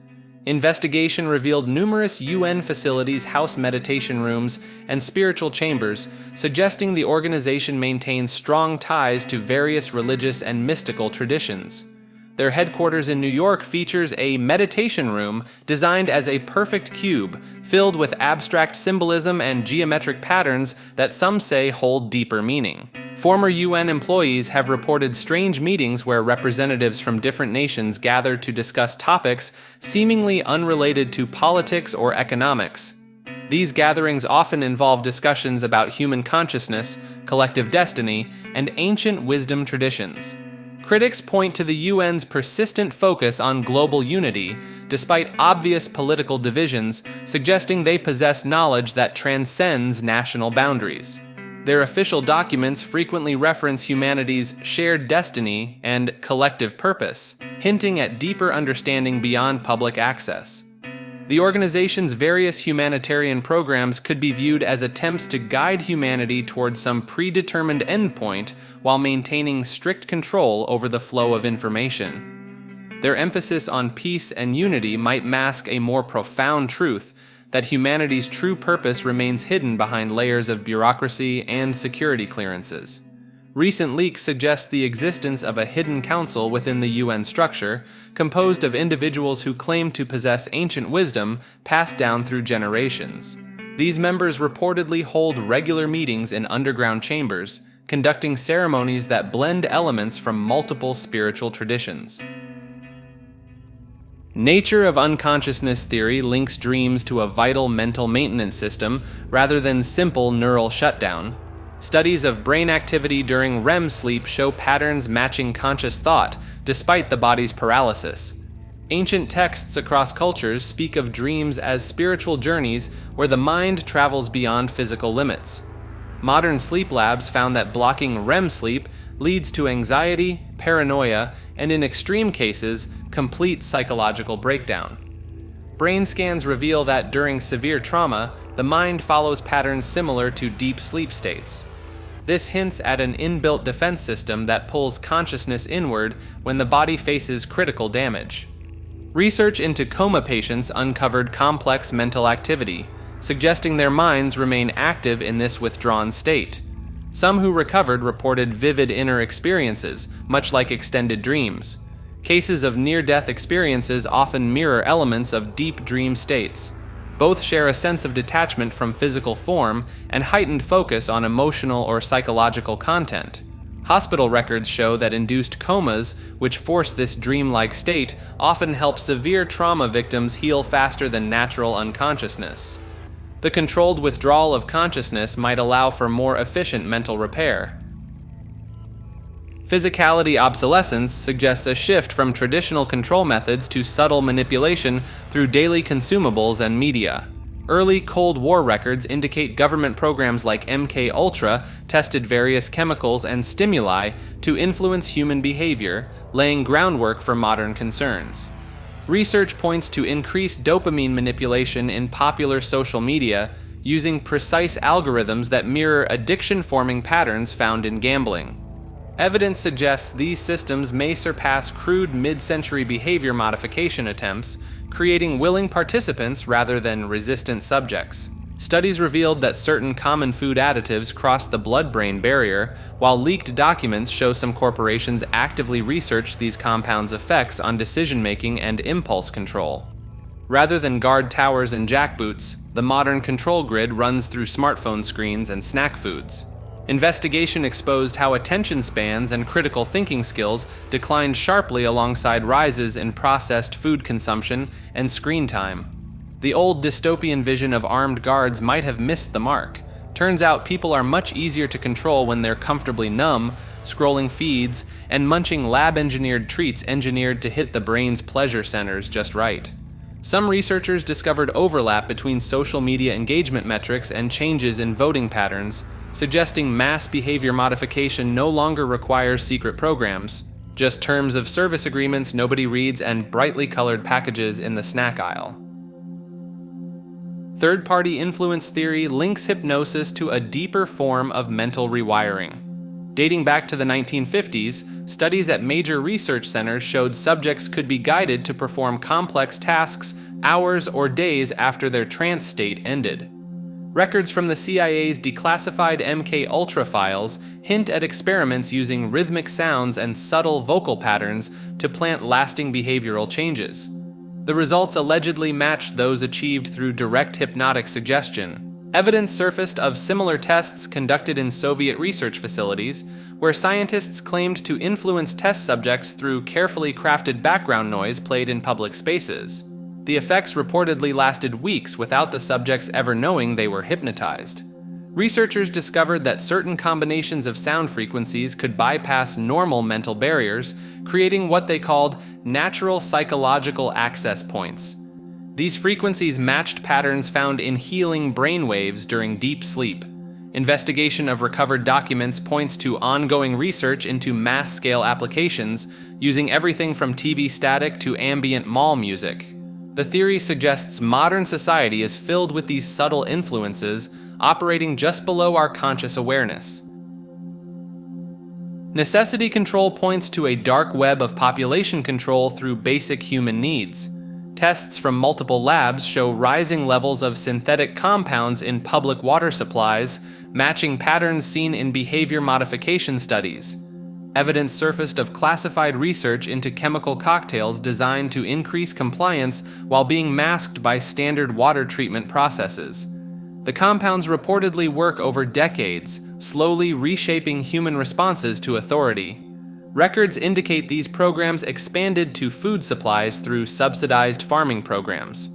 Investigation revealed numerous UN facilities house meditation rooms and spiritual chambers, suggesting the organization maintains strong ties to various religious and mystical traditions. Their headquarters in New York features a meditation room designed as a perfect cube, filled with abstract symbolism and geometric patterns that some say hold deeper meaning. Former UN employees have reported strange meetings where representatives from different nations gather to discuss topics seemingly unrelated to politics or economics. These gatherings often involve discussions about human consciousness, collective destiny, and ancient wisdom traditions. Critics point to the UN's persistent focus on global unity, despite obvious political divisions, suggesting they possess knowledge that transcends national boundaries. Their official documents frequently reference humanity's shared destiny and collective purpose, hinting at deeper understanding beyond public access. The organization's various humanitarian programs could be viewed as attempts to guide humanity towards some predetermined endpoint while maintaining strict control over the flow of information. Their emphasis on peace and unity might mask a more profound truth, that humanity's true purpose remains hidden behind layers of bureaucracy and security clearances. Recent leaks suggest the existence of a hidden council within the UN structure, composed of individuals who claim to possess ancient wisdom passed down through generations. These members reportedly hold regular meetings in underground chambers, conducting ceremonies that blend elements from multiple spiritual traditions. Nature of unconsciousness theory links dreams to a vital mental maintenance system rather than simple neural shutdown. Studies of brain activity during REM sleep show patterns matching conscious thought, despite the body's paralysis. Ancient texts across cultures speak of dreams as spiritual journeys where the mind travels beyond physical limits. Modern sleep labs found that blocking REM sleep leads to anxiety, paranoia, and in extreme cases, complete psychological breakdown. Brain scans reveal that during severe trauma, the mind follows patterns similar to deep sleep states. This hints at an inbuilt defense system that pulls consciousness inward when the body faces critical damage. Research into coma patients uncovered complex mental activity, suggesting their minds remain active in this withdrawn state. Some who recovered reported vivid inner experiences, much like extended dreams. Cases of near-death experiences often mirror elements of deep dream states. Both share a sense of detachment from physical form and heightened focus on emotional or psychological content. Hospital records show that induced comas, which force this dreamlike state, often help severe trauma victims heal faster than natural unconsciousness. The controlled withdrawal of consciousness might allow for more efficient mental repair. Physicality Obsolescence suggests a shift from traditional control methods to subtle manipulation through daily consumables and media. Early Cold War records indicate government programs like MK-Ultra tested various chemicals and stimuli to influence human behavior, laying groundwork for modern concerns. Research points to increased dopamine manipulation in popular social media using precise algorithms that mirror addiction-forming patterns found in gambling. Evidence suggests these systems may surpass crude mid-century behavior modification attempts, creating willing participants rather than resistant subjects. Studies revealed that certain common food additives cross the blood-brain barrier, while leaked documents show some corporations actively research these compounds' effects on decision-making and impulse control. Rather than guard towers and jackboots, the modern control grid runs through smartphone screens and snack foods. Investigation exposed how attention spans and critical thinking skills declined sharply alongside rises in processed food consumption and screen time. The old dystopian vision of armed guards might have missed the mark. Turns out people are much easier to control when they're comfortably numb, scrolling feeds, and munching lab-engineered treats engineered to hit the brain's pleasure centers just right. Some researchers discovered overlap between social media engagement metrics and changes in voting patterns, suggesting mass behavior modification no longer requires secret programs, just terms of service agreements nobody reads and brightly colored packages in the snack aisle. Third-party influence theory links hypnosis to a deeper form of mental rewiring. Dating back to the 1950s, studies at major research centers showed subjects could be guided to perform complex tasks hours or days after their trance state ended. Records from the CIA's declassified MK-Ultra files hint at experiments using rhythmic sounds and subtle vocal patterns to plant lasting behavioral changes. The results allegedly matched those achieved through direct hypnotic suggestion. Evidence surfaced of similar tests conducted in Soviet research facilities, where scientists claimed to influence test subjects through carefully crafted background noise played in public spaces. The effects reportedly lasted weeks without the subjects ever knowing they were hypnotized. Researchers discovered that certain combinations of sound frequencies could bypass normal mental barriers, creating what they called natural psychological access points. These frequencies matched patterns found in healing brainwaves during deep sleep. Investigation of recovered documents points to ongoing research into mass-scale applications, using everything from TV static to ambient mall music. The theory suggests modern society is filled with these subtle influences, operating just below our conscious awareness. Necessity control points to a dark web of population control through basic human needs. Tests from multiple labs show rising levels of synthetic compounds in public water supplies, matching patterns seen in behavior modification studies. Evidence surfaced of classified research into chemical cocktails designed to increase compliance while being masked by standard water treatment processes. The compounds reportedly work over decades, slowly reshaping human responses to authority. Records indicate these programs expanded to food supplies through subsidized farming programs.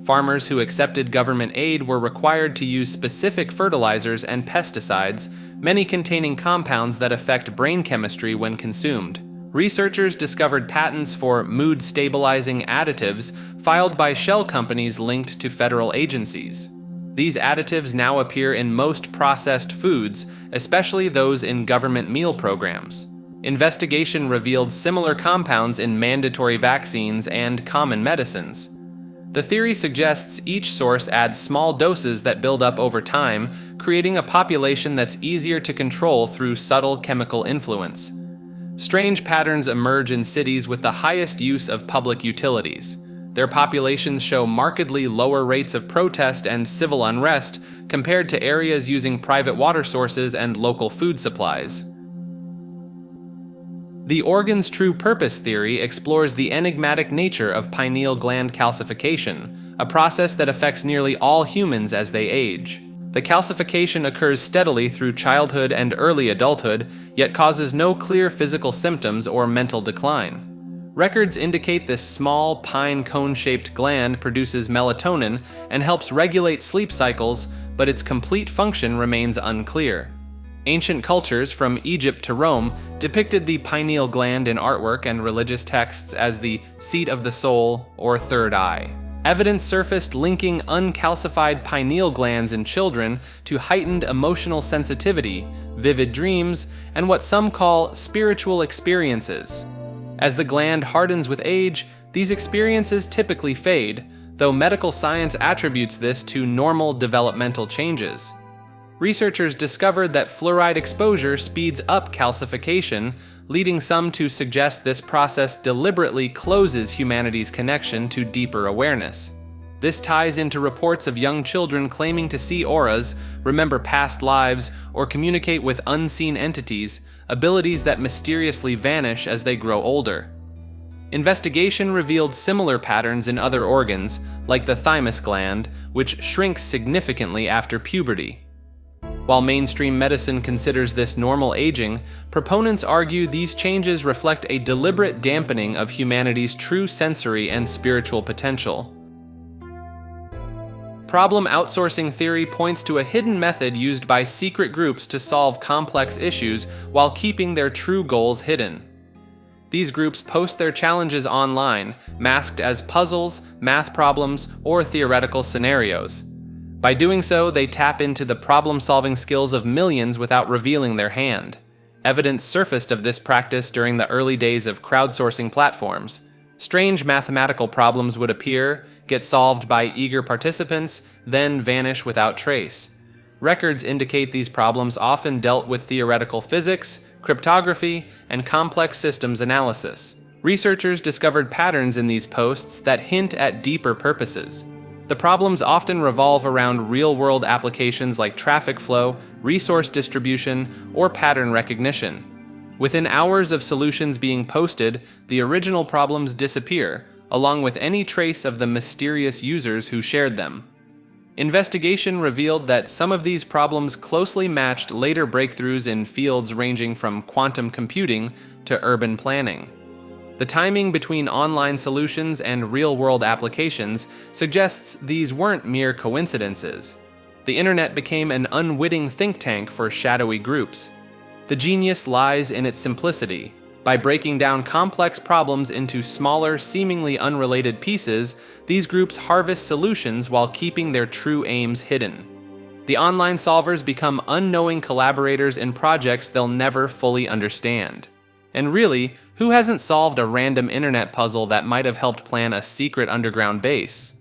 Farmers who accepted government aid were required to use specific fertilizers and pesticides, many containing compounds that affect brain chemistry when consumed. Researchers discovered patents for mood-stabilizing additives filed by shell companies linked to federal agencies. These additives now appear in most processed foods, especially those in government meal programs. Investigation revealed similar compounds in mandatory vaccines and common medicines. The theory suggests each source adds small doses that build up over time, creating a population that's easier to control through subtle chemical influence. Strange patterns emerge in cities with the highest use of public utilities. Their populations show markedly lower rates of protest and civil unrest compared to areas using private water sources and local food supplies. The organ's true purpose theory explores the enigmatic nature of pineal gland calcification, a process that affects nearly all humans as they age. The calcification occurs steadily through childhood and early adulthood, yet causes no clear physical symptoms or mental decline. Records indicate this small, pine cone-shaped gland produces melatonin and helps regulate sleep cycles, but its complete function remains unclear. Ancient cultures, from Egypt to Rome, depicted the pineal gland in artwork and religious texts as the seat of the soul or third eye. Evidence surfaced linking uncalcified pineal glands in children to heightened emotional sensitivity, vivid dreams, and what some call spiritual experiences. As the gland hardens with age, these experiences typically fade, though medical science attributes this to normal developmental changes. Researchers discovered that fluoride exposure speeds up calcification, leading some to suggest this process deliberately closes humanity's connection to deeper awareness. This ties into reports of young children claiming to see auras, remember past lives, or communicate with unseen entities, abilities that mysteriously vanish as they grow older. Investigation revealed similar patterns in other organs, like the thymus gland, which shrinks significantly after puberty. While mainstream medicine considers this normal aging, proponents argue these changes reflect a deliberate dampening of humanity's true sensory and spiritual potential. Problem outsourcing theory points to a hidden method used by secret groups to solve complex issues while keeping their true goals hidden. These groups post their challenges online, masked as puzzles, math problems, or theoretical scenarios. By doing so, they tap into the problem-solving skills of millions without revealing their hand. Evidence surfaced of this practice during the early days of crowdsourcing platforms. Strange mathematical problems would appear, get solved by eager participants, then vanish without trace. Records indicate these problems often dealt with theoretical physics, cryptography, and complex systems analysis. Researchers discovered patterns in these posts that hint at deeper purposes. The problems often revolve around real-world applications like traffic flow, resource distribution, or pattern recognition. Within hours of solutions being posted, the original problems disappear, along with any trace of the mysterious users who shared them. Investigation revealed that some of these problems closely matched later breakthroughs in fields ranging from quantum computing to urban planning. The timing between online solutions and real-world applications suggests these weren't mere coincidences. The internet became an unwitting think tank for shadowy groups. The genius lies in its simplicity. By breaking down complex problems into smaller, seemingly unrelated pieces, these groups harvest solutions while keeping their true aims hidden. The online solvers become unknowing collaborators in projects they'll never fully understand. And really, who hasn't solved a random internet puzzle that might have helped plan a secret underground base?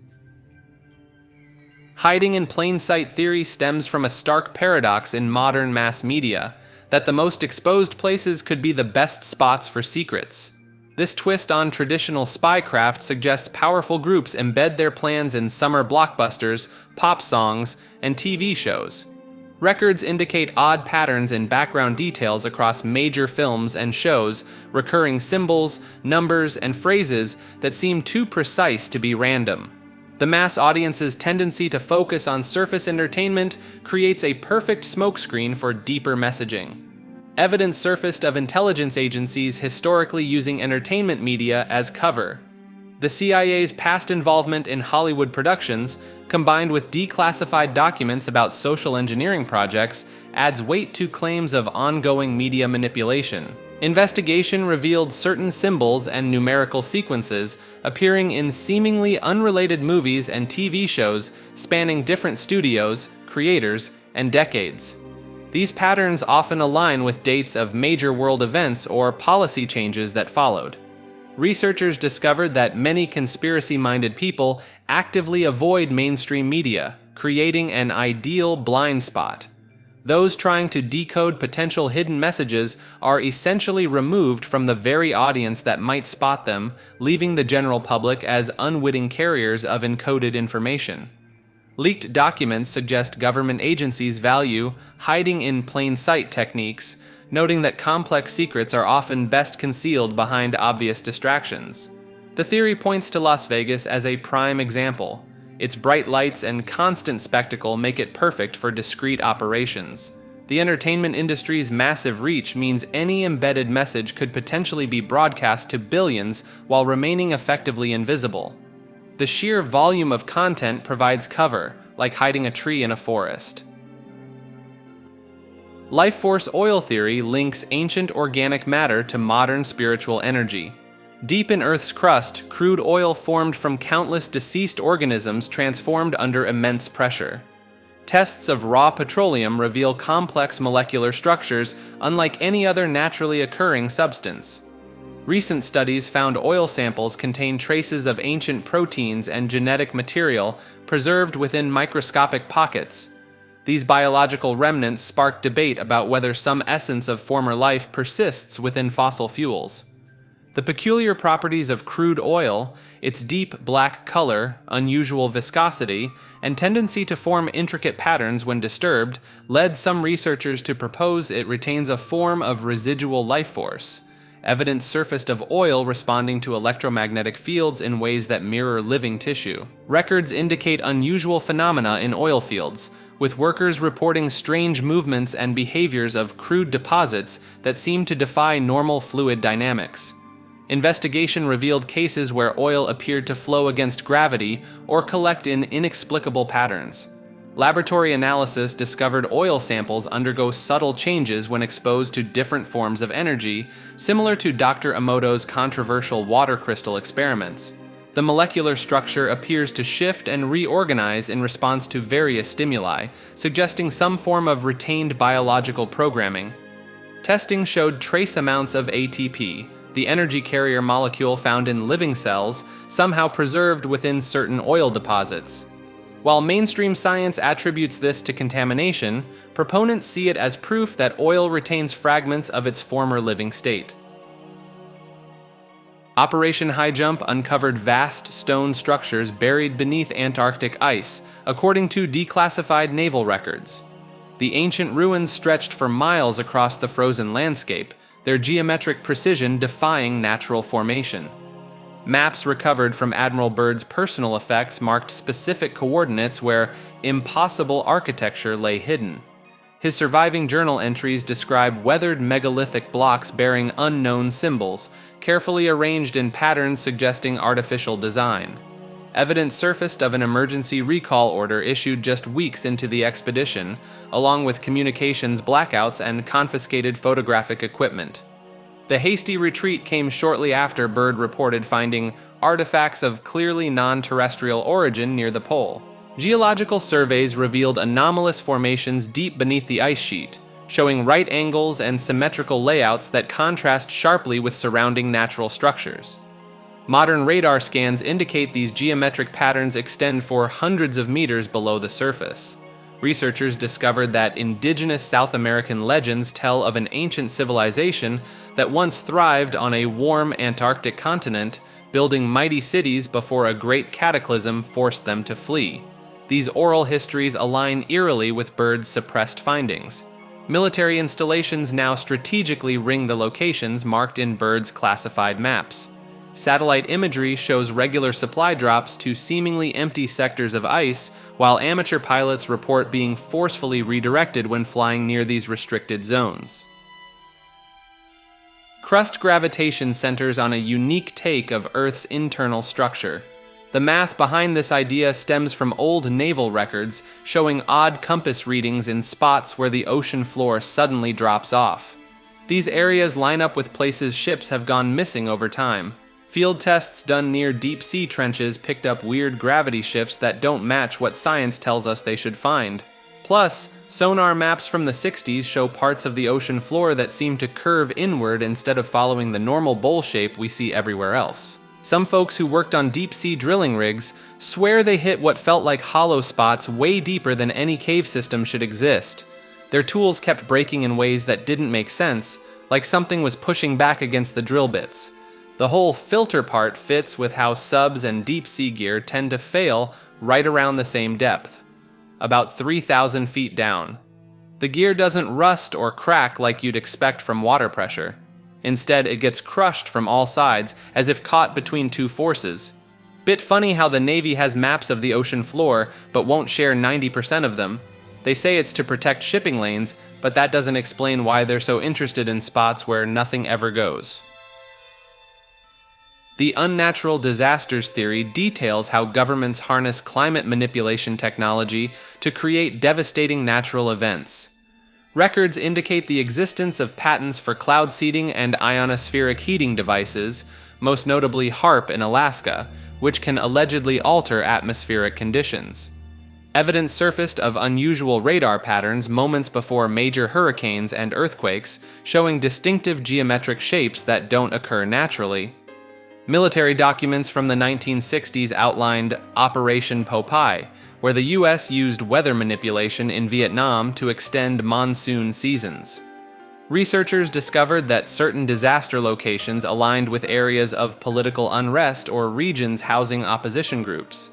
Hiding in plain sight theory stems from a stark paradox in modern mass media, that the most exposed places could be the best spots for secrets. This twist on traditional spycraft suggests powerful groups embed their plans in summer blockbusters, pop songs, and TV shows. Records indicate odd patterns in background details across major films and shows, recurring symbols, numbers, and phrases that seem too precise to be random. The mass audience's tendency to focus on surface entertainment creates a perfect smokescreen for deeper messaging. Evidence surfaced of intelligence agencies historically using entertainment media as cover. The CIA's past involvement in Hollywood productions, combined with declassified documents about social engineering projects, adds weight to claims of ongoing media manipulation. Investigation revealed certain symbols and numerical sequences appearing in seemingly unrelated movies and TV shows spanning different studios, creators, and decades. These patterns often align with dates of major world events or policy changes that followed. Researchers discovered that many conspiracy-minded people actively avoid mainstream media, creating an ideal blind spot. Those trying to decode potential hidden messages are essentially removed from the very audience that might spot them, leaving the general public as unwitting carriers of encoded information. Leaked documents suggest government agencies value hiding in plain sight techniques, noting that complex secrets are often best concealed behind obvious distractions. The theory points to Las Vegas as a prime example. Its bright lights and constant spectacle make it perfect for discreet operations. The entertainment industry's massive reach means any embedded message could potentially be broadcast to billions while remaining effectively invisible. The sheer volume of content provides cover, like hiding a tree in a forest. Life force oil theory links ancient organic matter to modern spiritual energy. Deep in Earth's crust, crude oil formed from countless deceased organisms transformed under immense pressure. Tests of raw petroleum reveal complex molecular structures unlike any other naturally occurring substance. Recent studies found oil samples contain traces of ancient proteins and genetic material preserved within microscopic pockets. These biological remnants spark debate about whether some essence of former life persists within fossil fuels. The peculiar properties of crude oil, its deep black color, unusual viscosity, and tendency to form intricate patterns when disturbed, led some researchers to propose it retains a form of residual life force. Evidence surfaced of oil responding to electromagnetic fields in ways that mirror living tissue. Records indicate unusual phenomena in oil fields, with workers reporting strange movements and behaviors of crude deposits that seem to defy normal fluid dynamics. Investigation revealed cases where oil appeared to flow against gravity or collect in inexplicable patterns. Laboratory analysis discovered oil samples undergo subtle changes when exposed to different forms of energy, similar to Dr. Emoto's controversial water crystal experiments. The molecular structure appears to shift and reorganize in response to various stimuli, suggesting some form of retained biological programming. Testing showed trace amounts of ATP, the energy carrier molecule found in living cells, somehow preserved within certain oil deposits. While mainstream science attributes this to contamination, proponents see it as proof that oil retains fragments of its former living state. Operation High Jump uncovered vast stone structures buried beneath Antarctic ice, according to declassified naval records. The ancient ruins stretched for miles across the frozen landscape, their geometric precision defying natural formation. Maps recovered from Admiral Byrd's personal effects marked specific coordinates where impossible architecture lay hidden. His surviving journal entries describe weathered megalithic blocks bearing unknown symbols, carefully arranged in patterns suggesting artificial design. Evidence surfaced of an emergency recall order issued just weeks into the expedition, along with communications blackouts and confiscated photographic equipment. The hasty retreat came shortly after Byrd reported finding artifacts of clearly non-terrestrial origin near the pole. Geological surveys revealed anomalous formations deep beneath the ice sheet, showing right angles and symmetrical layouts that contrast sharply with surrounding natural structures. Modern radar scans indicate these geometric patterns extend for hundreds of meters below the surface. Researchers discovered that indigenous South American legends tell of an ancient civilization that once thrived on a warm Antarctic continent, building mighty cities before a great cataclysm forced them to flee. These oral histories align eerily with Byrd's suppressed findings. Military installations now strategically ring the locations marked in Byrd's classified maps. Satellite imagery shows regular supply drops to seemingly empty sectors of ice, while amateur pilots report being forcefully redirected when flying near these restricted zones. Crust gravitation centers on a unique take of Earth's internal structure. The math behind this idea stems from old naval records showing odd compass readings in spots where the ocean floor suddenly drops off. These areas line up with places ships have gone missing over time. Field tests done near deep-sea trenches picked up weird gravity shifts that don't match what science tells us they should find. Plus, sonar maps from the 60s show parts of the ocean floor that seem to curve inward instead of following the normal bowl shape we see everywhere else. Some folks who worked on deep-sea drilling rigs swear they hit what felt like hollow spots way deeper than any cave system should exist. Their tools kept breaking in ways that didn't make sense, like something was pushing back against the drill bits. The whole filter part fits with how subs and deep-sea gear tend to fail right around the same depth, about 3,000 feet down. The gear doesn't rust or crack like you'd expect from water pressure. Instead, it gets crushed from all sides, as if caught between two forces. Bit funny how the Navy has maps of the ocean floor, but won't share 90% of them. They say it's to protect shipping lanes, but that doesn't explain why they're so interested in spots where nothing ever goes. The Unnatural Disasters theory details how governments harness climate manipulation technology to create devastating natural events. Records indicate the existence of patents for cloud seeding and ionospheric heating devices, most notably HAARP in Alaska, which can allegedly alter atmospheric conditions. Evidence surfaced of unusual radar patterns moments before major hurricanes and earthquakes, showing distinctive geometric shapes that don't occur naturally. Military documents from the 1960s outlined Operation Popeye, where the U.S. used weather manipulation in Vietnam to extend monsoon seasons. Researchers discovered that certain disaster locations aligned with areas of political unrest or regions housing opposition groups.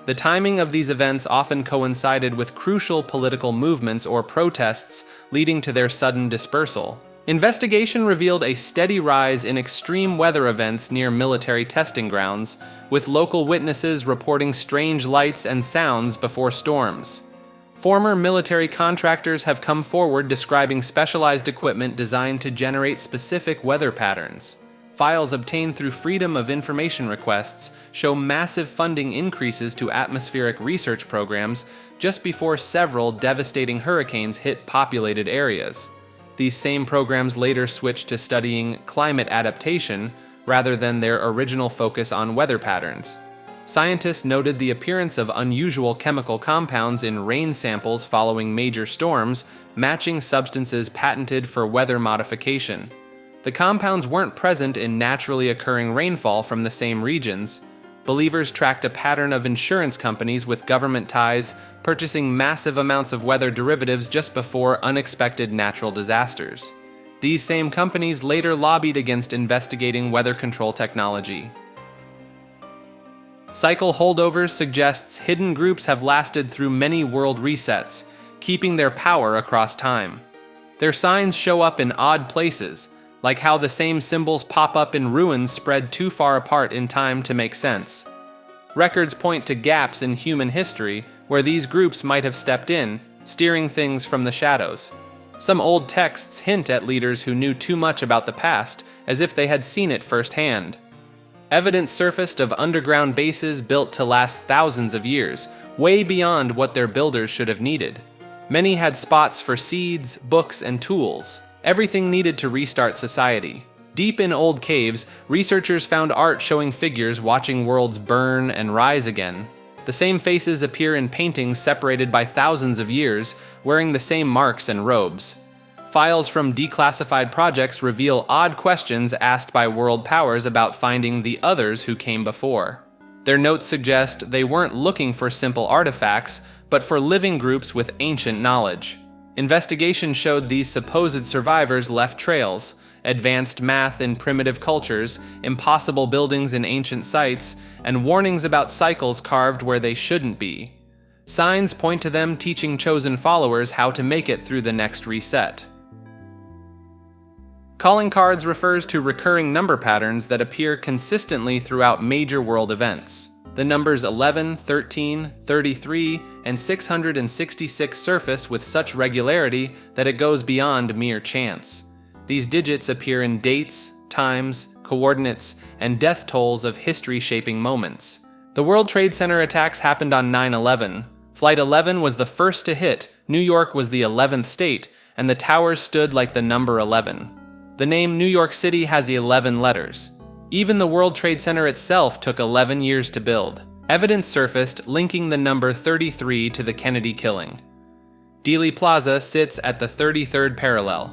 The timing of these events often coincided with crucial political movements or protests, leading to their sudden dispersal. Investigation revealed a steady rise in extreme weather events near military testing grounds, with local witnesses reporting strange lights and sounds before storms. Former military contractors have come forward describing specialized equipment designed to generate specific weather patterns. Files obtained through Freedom of Information requests show massive funding increases to atmospheric research programs just before several devastating hurricanes hit populated areas. These same programs later switched to studying climate adaptation rather than their original focus on weather patterns. Scientists noted the appearance of unusual chemical compounds in rain samples following major storms, matching substances patented for weather modification. The compounds weren't present in naturally occurring rainfall from the same regions. Believers tracked a pattern of insurance companies with government ties purchasing massive amounts of weather derivatives just before unexpected natural disasters. These same companies later lobbied against investigating weather control technology. Cycle Holdovers suggests hidden groups have lasted through many world resets, keeping their power across time. Their signs show up in odd places, like how the same symbols pop up in ruins spread too far apart in time to make sense. Records point to gaps in human history where these groups might have stepped in, steering things from the shadows. Some old texts hint at leaders who knew too much about the past, as if they had seen it firsthand. Evidence surfaced of underground bases built to last thousands of years, way beyond what their builders should have needed. Many had spots for seeds, books, and tools. Everything needed to restart society. Deep in old caves, researchers found art showing figures watching worlds burn and rise again. The same faces appear in paintings separated by thousands of years, wearing the same marks and robes. Files from declassified projects reveal odd questions asked by world powers about finding the others who came before. Their notes suggest they weren't looking for simple artifacts, but for living groups with ancient knowledge. Investigation showed these supposed survivors left trails, advanced math in primitive cultures, impossible buildings in ancient sites, and warnings about cycles carved where they shouldn't be. Signs point to them teaching chosen followers how to make it through the next reset. Calling cards refers to recurring number patterns that appear consistently throughout major world events. The numbers 11, 13, 33, and 666 surface with such regularity that it goes beyond mere chance. These digits appear in dates, times, coordinates, and death tolls of history-shaping moments. The World Trade Center attacks happened on 9/11. Flight 11 was the first to hit, New York was the 11th state, and the towers stood like the number 11. The name New York City has 11 letters. Even the World Trade Center itself took 11 years to build. Evidence surfaced linking the number 33 to the Kennedy killing. Dealey Plaza sits at the 33rd parallel.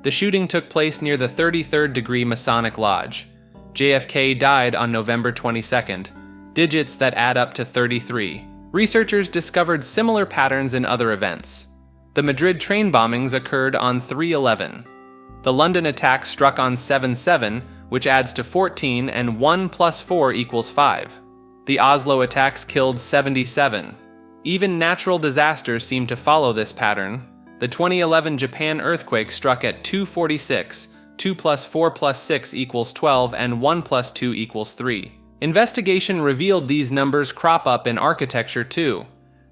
The shooting took place near the 33rd degree Masonic Lodge. JFK died on November 22nd, digits that add up to 33. Researchers discovered similar patterns in other events. The Madrid train bombings occurred on 3/11. The London attack struck on 7/7, which adds to 14, and 1 plus 4 equals 5. The Oslo attacks killed 77. Even natural disasters seem to follow this pattern. The 2011 Japan earthquake struck at 2:46, 2 plus 4 plus 6 equals 12, and 1 plus 2 equals 3. Investigation revealed these numbers crop up in architecture too.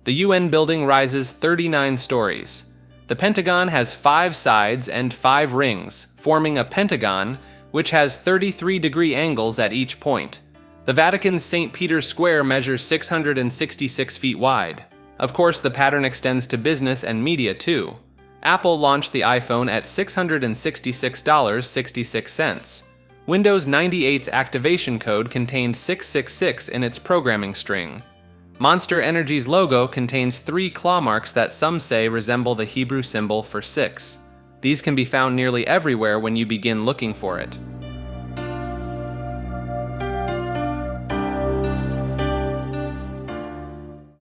The UN building rises 39 stories. The Pentagon has 5 sides and 5 rings, forming a pentagon, which has 33-degree angles at each point. The Vatican's St. Peter's Square measures 666 feet wide. Of course, the pattern extends to business and media too. Apple launched the iPhone at $666.66. Windows 98's activation code contained 666 in its programming string. Monster Energy's logo contains 3 claw marks that some say resemble the Hebrew symbol for 6. These can be found nearly everywhere when you begin looking for it.